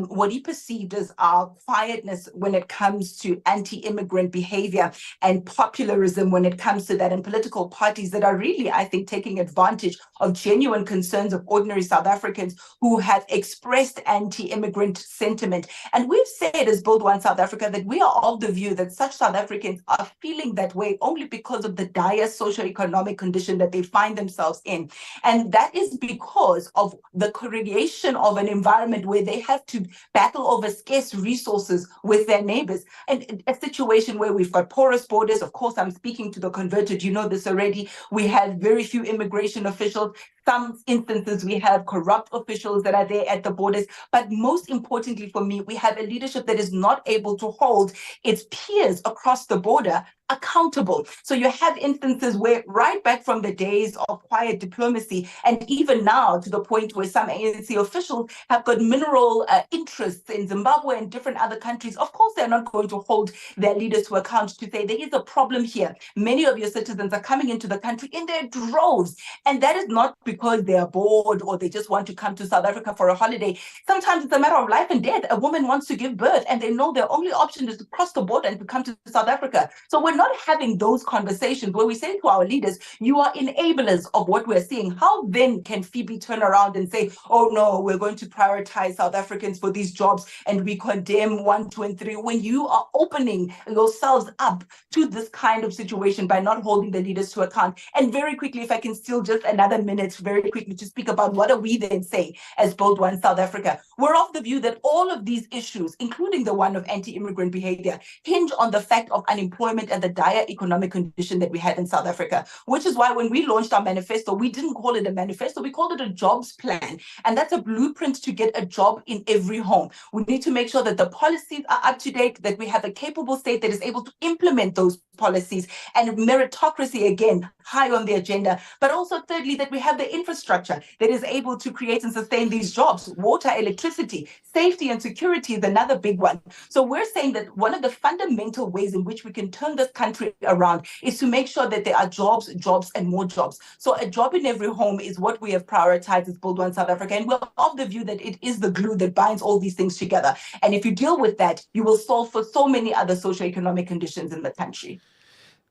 what he perceived as our quietness when it comes to anti-immigrant behavior and popularism when it comes to that, and political parties that are really, I think, taking advantage of genuine concerns of ordinary South Africans who have expressed anti-immigrant sentiment. And we've said as Build One South Africa that we are of the view that such South Africans are feeling that way only because of the dire socioeconomic condition that they find themselves in. And that is because of the creation of an environment where they have to battle over scarce resources with their neighbors. And a situation where we've got porous borders. Of course, I'm speaking to the converted, you know this already. We have very few immigration officials. Some instances we have corrupt officials that are there at the borders. But most importantly for me, we have a leadership that is not able to hold its peers across the border accountable. So you have instances where right back from the days of quiet diplomacy, and even now to the point where some ANC officials have got mineral interests in Zimbabwe and different other countries. Of course, they're not going to hold their leaders to account to say there is a problem here. Many of your citizens are coming into the country in their droves, and that is not because they are bored or they just want to come to South Africa for a holiday. Sometimes it's a matter of life and death. A woman wants to give birth and they know their only option is to cross the border and to come to South Africa. So we're not having those conversations where we say to our leaders, you are enablers of what we're seeing. How then can Phoebe turn around and say, oh no, we're going to prioritize South Africans for these jobs and we condemn 1, 2, and 3, when you are opening yourselves up to this kind of situation by not holding the leaders to account? And very quickly, if I can steal just another minute, very quickly to speak about what are we then saying as Build One South Africa. We're of the view that all of these issues, including the one of anti-immigrant behavior, hinge on the fact of unemployment and the dire economic condition that we had in South Africa, which is why when we launched our manifesto, we didn't call it a manifesto, we called it a jobs plan. And that's a blueprint to get a job in every home. We need to make sure that the policies are up to date, that we have a capable state that is able to implement those policies, and meritocracy, again, high on the agenda. But also thirdly, that we have the the infrastructure that is able to create and sustain these jobs. Water, electricity, safety and security is another big one. So we're saying that one of the fundamental ways in which we can turn this country around is to make sure that there are jobs, jobs, and more jobs. So a job in every home is what we have prioritized as Build One South Africa. And we're of the view that it is the glue that binds all these things together. And if you deal with that, you will solve for so many other socioeconomic conditions in the country.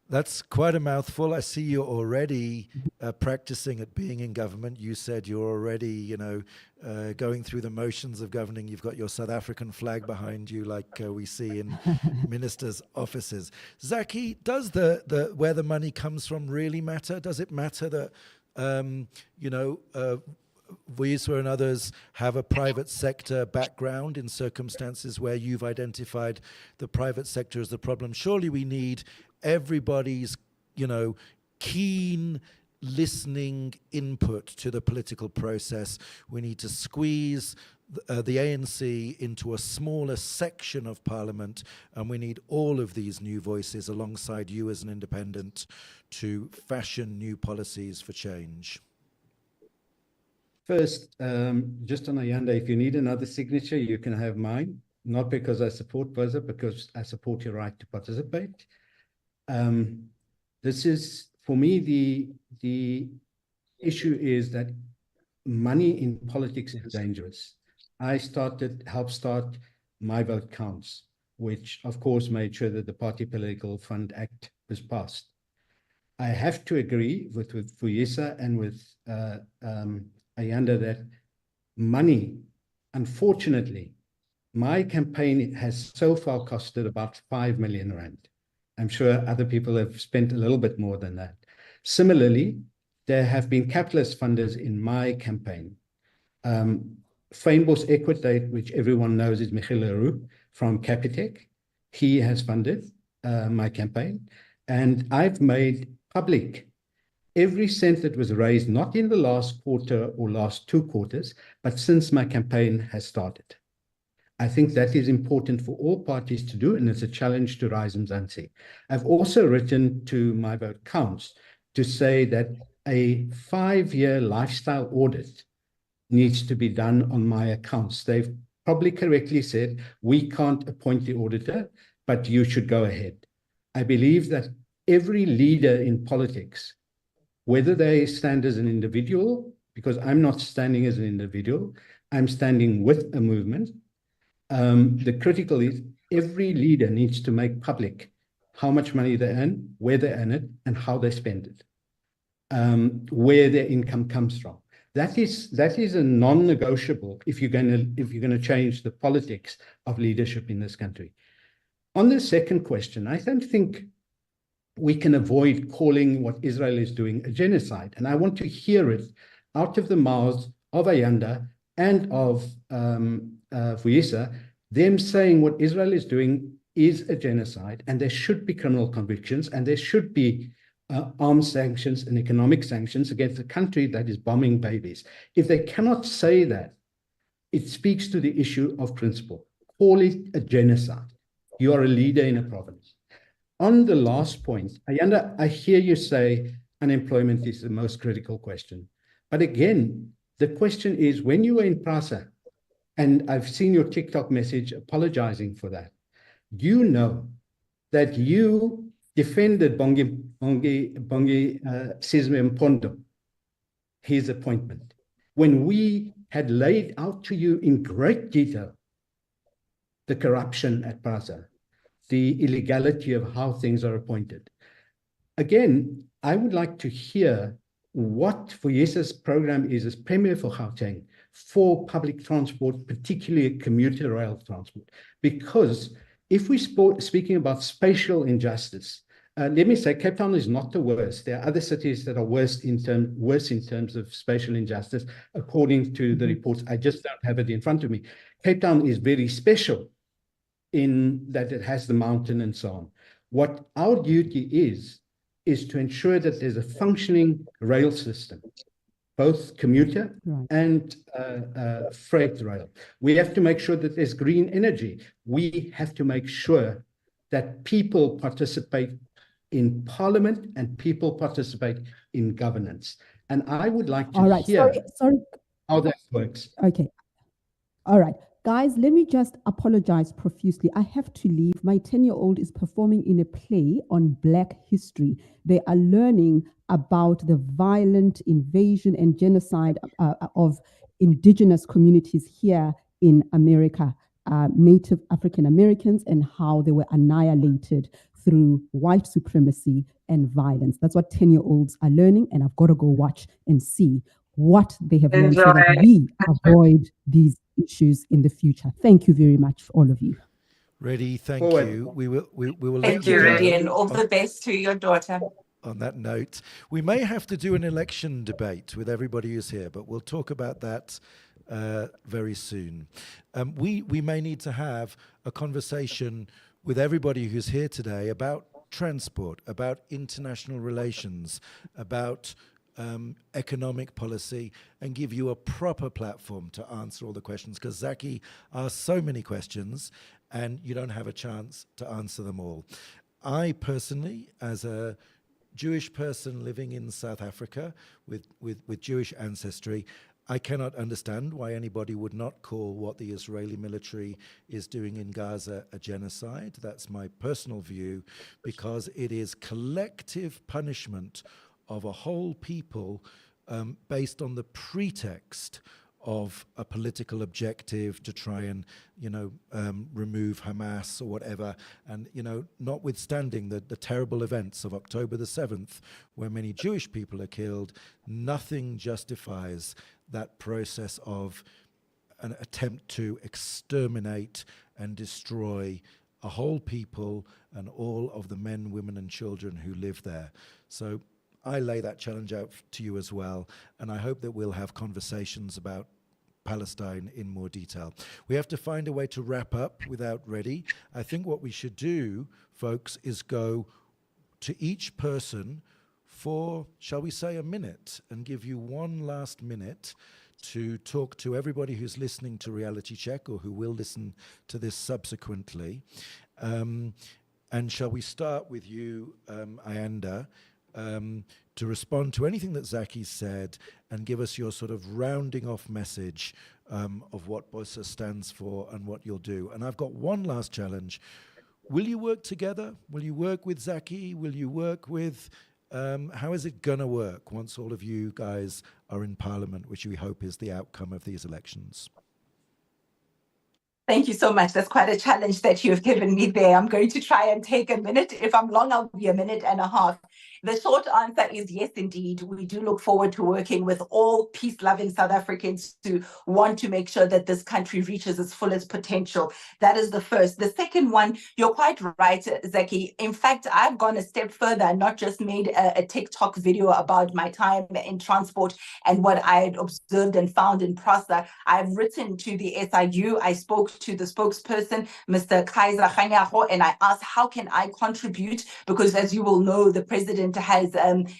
That's quite a mouthful. I see you're already practicing at being in government. You said you're already, going through the motions of governing. You've got your South African flag behind you, like we see in ministers' offices. Zaki, does the where the money comes from really matter? Does it matter that Vuyiswa and others have a private sector background in circumstances where you've identified the private sector as the problem? Surely we need everybody's, keen listening input to the political process. We need to squeeze the ANC into a smaller section of parliament, and we need all of these new voices alongside you as an independent to fashion new policies for change. First, just on Ayanda, if you need another signature, you can have mine. Not because I support Buzzer, because I support your right to participate. This is, for me, the issue is that money in politics is dangerous. I helped start My Vote Counts, which of course made sure that the Party Political Fund Act was passed. I have to agree with Vuyiswa and with Ayanda that money, unfortunately, my campaign has so far costed about 5 million rand. I'm sure other people have spent a little bit more than that. Similarly, there have been capitalist funders in my campaign. Fynbos Equitate, which everyone knows is Michiel Leroux from Capitec. He has funded my campaign. And I've made public every cent that was raised, not in the last quarter or last 2 quarters, but since my campaign has started. I think that is important for all parties to do, and it's a challenge to Rise Mzansi. I've also written to My Vote Counts to say that a 5-year lifestyle audit needs to be done on my accounts. They've probably correctly said, we can't appoint the auditor, but you should go ahead. I believe that every leader in politics, whether they stand as an individual, because I'm not standing as an individual, I'm standing with a movement. The critical is every leader needs to make public how much money they earn, where they earn it, and how they spend it, where their income comes from. That is a non-negotiable if you're going to change the politics of leadership in this country. On the second question, I don't think we can avoid calling what Israel is doing a genocide, and I want to hear it out of the mouths of Ayanda and of Vuyiswa, them saying what Israel is doing is a genocide, and there should be criminal convictions, and there should be arms sanctions and economic sanctions against a country that is bombing babies. If they cannot say that, it speaks to the issue of principle. Call it a genocide. You are a leader in a province. On the last point, Ayanda, I hear you say unemployment is the most critical question. But again, the question is, when you were in Prasa, and I've seen your TikTok message apologizing for that, you know that you defended Bongi Sizwe Mpondo, his appointment, when we had laid out to you in great detail the corruption at Prasa, the illegality of how things are appointed. Again, I would like to hear what Vuyiswa's program is as Premier for Gauteng for public transport, particularly commuter rail transport. Because if we're speaking about spatial injustice, let me say Cape Town is not the worst. There are other cities that are worse in terms of spatial injustice, according to the reports. I just don't have it in front of me. Cape Town is very special in that it has the mountain and so on. What our duty is to ensure that there's a functioning rail system, both commuter and freight rail. We have to make sure that there's green energy. We have to make sure that people participate in parliament and people participate in governance. And I would like to All right. hear Sorry. how that works. Okay. All right. Guys, let me just apologize profusely. I have to leave. My 10-year-old is performing in a play on Black history. They are learning about the violent invasion and genocide of indigenous communities here in America, Native African Americans, and how they were annihilated through white supremacy and violence. That's what 10-year-olds are learning, and I've got to go watch and see what they have learned so that we avoid these issues in the future. Thank you very much, all of you. Redi, thank you. We will Thank you, Redi, and all the best to your daughter. On that note, we may have to do an election debate with everybody who's here, but we'll talk about that very soon. We may need to have a conversation with everybody who's here today about transport, about international relations, about economic policy, and give you a proper platform to answer all the questions, because Zaki asked so many questions and you don't have a chance to answer them all. I personally, as a Jewish person living in South Africa with Jewish ancestry, I cannot understand why anybody would not call what the Israeli military is doing in Gaza a genocide. That's my personal view, because it is collective punishment of a whole people based on the pretext of a political objective to try and, remove Hamas or whatever. And, notwithstanding the terrible events of October the 7th, where many Jewish people are killed, nothing justifies that process of an attempt to exterminate and destroy a whole people and all of the men, women, and children who live there. So I lay that challenge out to you as well, and I hope that we'll have conversations about Palestine in more detail. We have to find a way to wrap up without Redi. I think what we should do, folks, is go to each person for, shall we say, a minute, and give you one last minute to talk to everybody who's listening to Reality Check or who will listen to this subsequently. And shall we start with you, Ayanda, to respond to anything that Zaki said and give us your sort of rounding off message of what BOSA stands for and what you'll do. And I've got one last challenge. Will you work together? Will you work with Zaki? Will you work with, how is it going to work once all of you guys are in Parliament, which we hope is the outcome of these elections? Thank you so much. That's quite a challenge that you've given me there. I'm going to try and take a minute. If I'm long, I'll be a minute and a half. The short answer is yes, indeed. We do look forward to working with all peace-loving South Africans who want to make sure that this country reaches its fullest potential. That is the first. The second one, you're quite right, Zaki. In fact, I've gone a step further and not just made a TikTok video about my time in transport and what I had observed and found in PRASA. I've written to the SIU. I spoke to the spokesperson, Mr. Kaiser Khanyaho, and I asked, how can I contribute? Because as you will know, the president has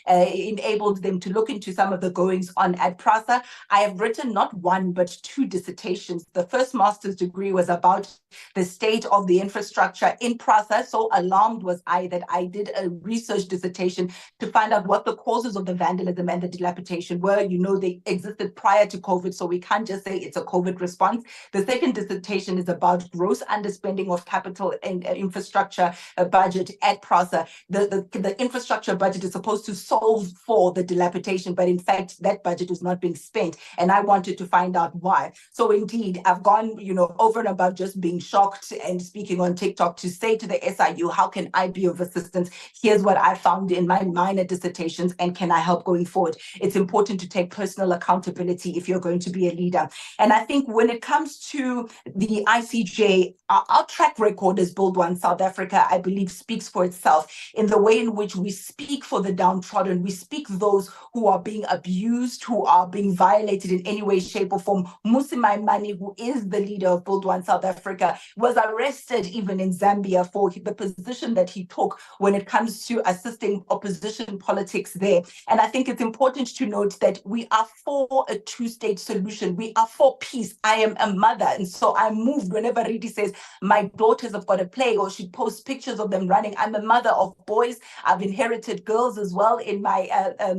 enabled them to look into some of the goings on at PRASA. I have written not one, but 2 dissertations. The first master's degree was about the state of the infrastructure in PRASA. So alarmed was I that I did a research dissertation to find out what the causes of the vandalism and the dilapidation were. You know, they existed prior to COVID, so we can't just say it's a COVID response. The second dissertation is about gross underspending of capital and infrastructure budget at PRASA. The infrastructure budget is supposed to solve for the dilapidation, but in fact, that budget is not being spent. And I wanted to find out why. So indeed, I've gone, over and above just being shocked and speaking on TikTok to say to the SIU, how can I be of assistance? Here's what I found in my minor dissertations, and can I help going forward? It's important to take personal accountability if you're going to be a leader. And I think when it comes to the ICJ, our track record as Build One South Africa, I believe, speaks for itself in the way in which we speak for the downtrodden. We speak those who are being abused, who are being violated in any way, shape, or form. Musi Maimane, who is the leader of Build One South Africa, was arrested even in Zambia for the position that he took when it comes to assisting opposition politics there. And I think it's important to note that we are for a 2-state solution. We are for peace. I am a mother, and so I'm moved whenever Redi says, my daughters have got to play, or she posts pictures of them running. I'm a mother of boys. I've inherited girls as well in my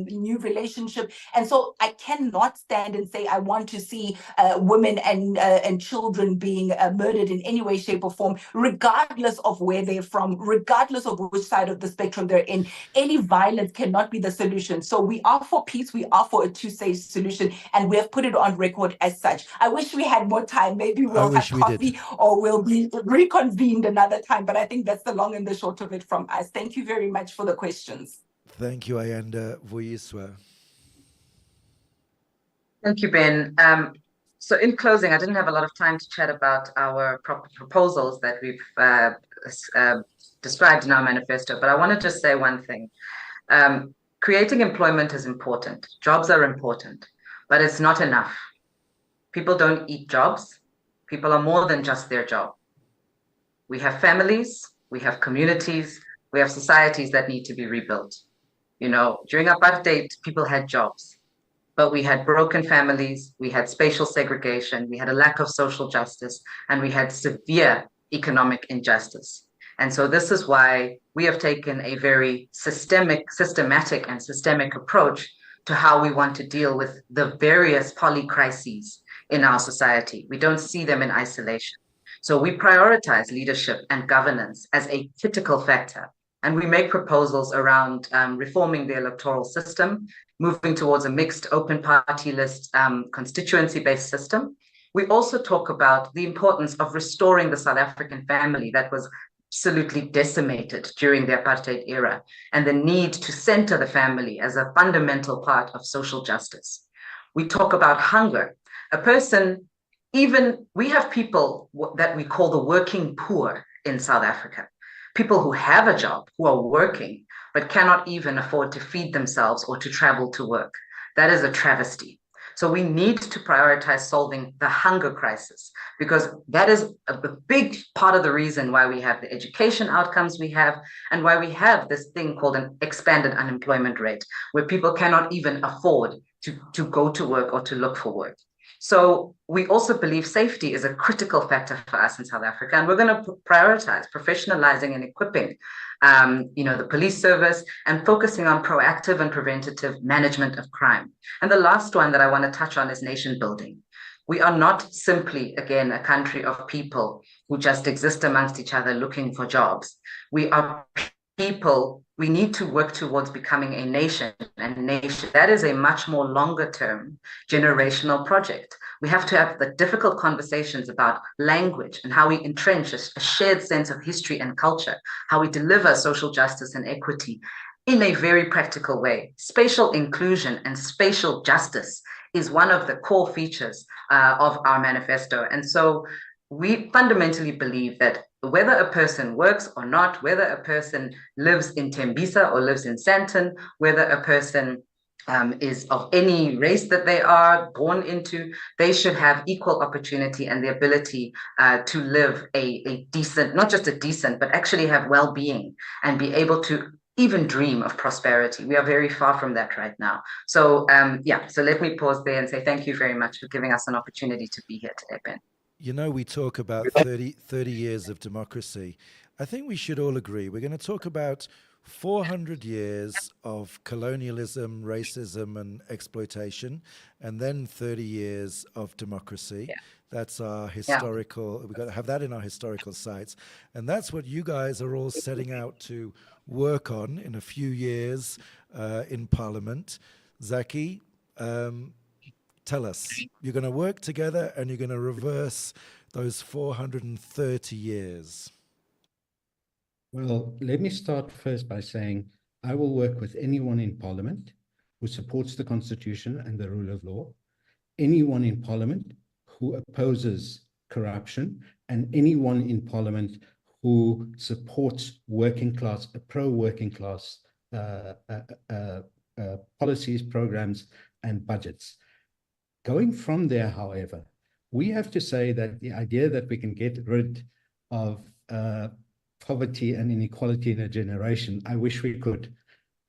new relationship. And so I cannot stand and say I want to see women and children being murdered in any way, shape, or form, regardless of where they're from, regardless of which side of the spectrum they're in. Any violence cannot be the solution. So we are for peace. We are for a two-stage solution, and we have put it on record as such. I wish we had more time. Maybe we'll have coffee or we'll be reconvened another time. But I think that's the long and the short of it from us. Thank you very much for the questions. Thank you, Ayanda Vuyiswa. Thank you, Ben. So in closing, I didn't have a lot of time to chat about our proposals that we've described in our manifesto, but I want to just say one thing. Creating employment is important. Jobs are important, but it's not enough. People don't eat jobs. People are more than just their job. We have families, we have communities, we have societies that need to be rebuilt. You know, during apartheid, people had jobs, but we had broken families, we had spatial segregation, we had a lack of social justice, and we had severe economic injustice. And so this is why we have taken a very systematic and systemic approach to how we want to deal with the various polycrises in our society. We don't see them in isolation. So we prioritize leadership and governance as a critical factor. And we make proposals around reforming the electoral system, moving towards a mixed open party list constituency-based system. We also talk about the importance of restoring the South African family that was absolutely decimated during the apartheid era, and the need to center the family as a fundamental part of social justice. We talk about hunger. A person, we have people that we call the working poor in South Africa. People who have a job, who are working, but cannot even afford to feed themselves or to travel to work. That is a travesty. So we need to prioritize solving the hunger crisis, because that is a big part of the reason why we have the education outcomes we have, and why we have this thing called an expanded unemployment rate, where people cannot even afford to go to work or to look for work. So we also believe safety is a critical factor for us in South Africa, and we're going to prioritize professionalizing and equipping the police service, and focusing on proactive and preventative management of crime. And the last one that I want to touch on is nation building. We are not simply, again, a country of people who just exist amongst each other looking for jobs. We are people, we need to work towards becoming a nation, and nation that is a much more longer term generational project. We have to have the difficult conversations about language and how we entrench a shared sense of history and culture, how we deliver social justice and equity in a very practical way. Spatial inclusion and spatial justice is one of the core features of our manifesto. And so we fundamentally believe that whether a person works or not, whether a person lives in Tembisa or lives in Sandton, whether a person is of any race that they are born into, they should have equal opportunity and the ability to live a decent, not just a decent, but actually have well-being and be able to even dream of prosperity. We are very far from that right now. So so let me pause there and say thank you very much for giving us an opportunity to be here today, Ben. You know, we talk about 30 years of democracy. I think we should all agree we're going to talk about 400 years of colonialism, racism, and exploitation, and then 30 years of democracy. Yeah. That's our historical, we've got to have that in our historical sites. And that's what you guys are all setting out to work on in a few years in Parliament. Zaki, tell us, you're going to work together and you're going to reverse those 430 years. Well, let me start first by saying I will work with anyone in Parliament who supports the Constitution and the rule of law, anyone in Parliament who opposes corruption, and anyone in Parliament who supports working class, pro-working class policies, programs, and budgets. Going from there, however, we have to say that the idea that we can get rid of poverty and inequality in a generation, I wish we could.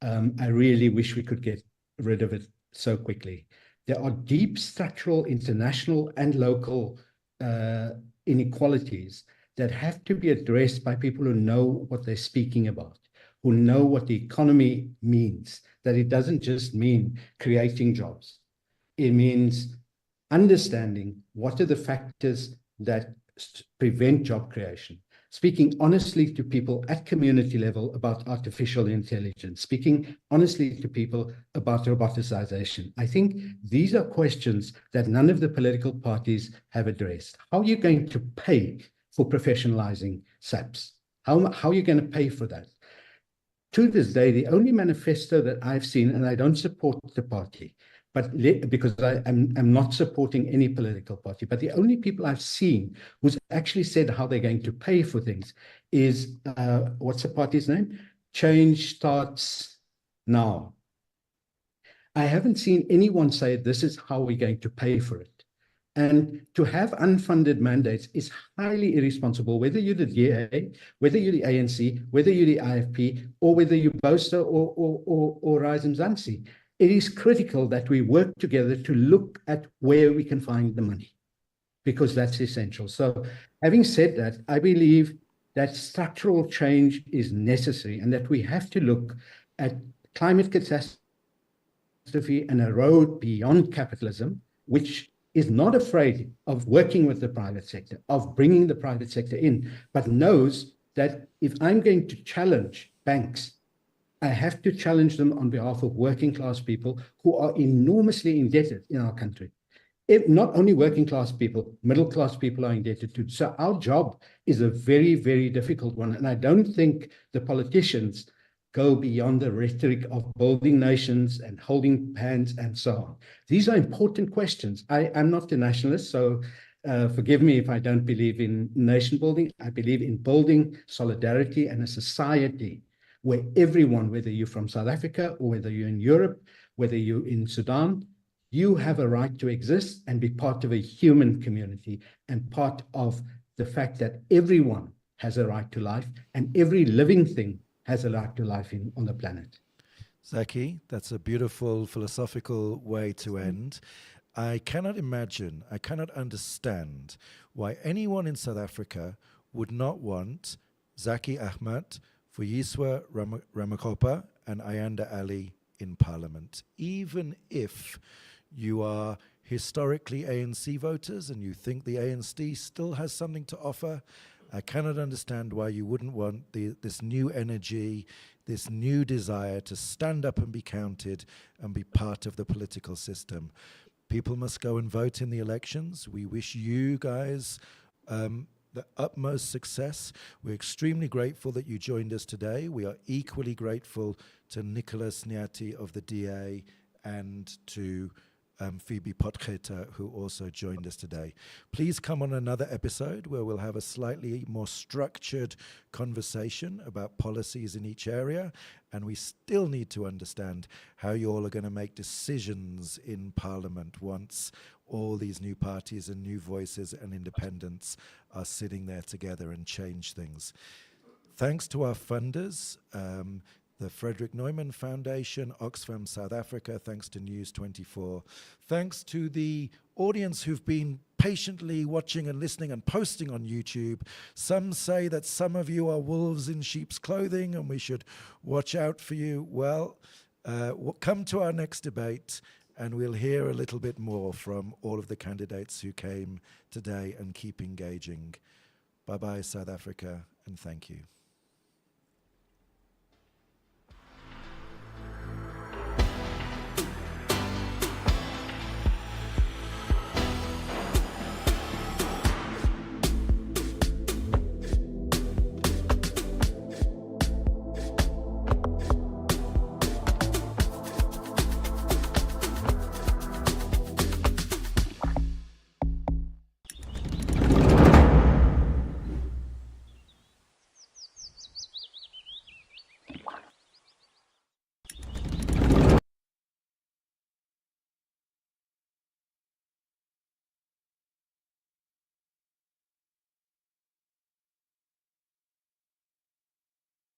I really wish we could get rid of it so quickly. There are deep structural, international and local inequalities that have to be addressed by people who know what they're speaking about, who know what the economy means, that it doesn't just mean creating jobs. It means understanding what are the factors that prevent job creation, speaking honestly to people at community level about artificial intelligence, speaking honestly to people about roboticization. I think these are questions that none of the political parties have addressed. How are you going to pay for professionalizing SAPs? How are you going to pay for that? To this day, the only manifesto that I've seen, and I don't support the party, but because I'm not supporting any political party, but the only people I've seen who's actually said how they're going to pay for things is, what's the party's name? Change Starts Now. I haven't seen anyone say this is how we're going to pay for it. And to have unfunded mandates is highly irresponsible, whether you're the DA, whether you're the ANC, whether you're the IFP, or whether you're BOSA or Rise Mzansi. It is critical that we work together to look at where we can find the money, because that's essential. So having said that, I believe that structural change is necessary and that we have to look at climate catastrophe and a road beyond capitalism, which is not afraid of working with the private sector, of bringing the private sector in, but knows that if I'm going to challenge banks, I have to challenge them on behalf of working class people who are enormously indebted in our country. If not only working class people, middle class people are indebted too. So our job is a very, very difficult one. And I don't think the politicians go beyond the rhetoric of building nations and holding hands and so on. These are important questions. I'm not a nationalist, so forgive me if I don't believe in nation building. I believe in building solidarity and a society where everyone, whether you're from South Africa or whether you're in Europe, whether you're in Sudan, you have a right to exist and be part of a human community and part of the fact that everyone has a right to life and every living thing has a right to life on the planet. Zaki, that's a beautiful philosophical way to end. I cannot imagine, I cannot understand why anyone in South Africa would not want Zaki Ahmed, Vuyiswa Ramakopa and Ayanda Ali in Parliament, even if you are historically ANC voters and you think the ANC still has something to offer. I cannot understand why you wouldn't want this new energy, this new desire to stand up and be counted and be part of the political system. People must go and vote in the elections. We wish you guys the utmost success. We're extremely grateful that you joined us today. We are equally grateful to Nicholas Nyati of the DA and to Phoebe Potgieter, who also joined us today. Please come on another episode where we'll have a slightly more structured conversation about policies in each area, and we still need to understand how you all are going to make decisions in Parliament once all these new parties and new voices and independents are sitting there together and change things. Thanks to our funders, the Frederick Neumann Foundation, Oxfam South Africa, thanks to News24. Thanks to the audience who've been patiently watching and listening and posting on YouTube. Some say that some of you are wolves in sheep's clothing and we should watch out for you. Well, come to our next debate and we'll hear a little bit more from all of the candidates who came today and keep engaging. Bye-bye, South Africa, and thank you.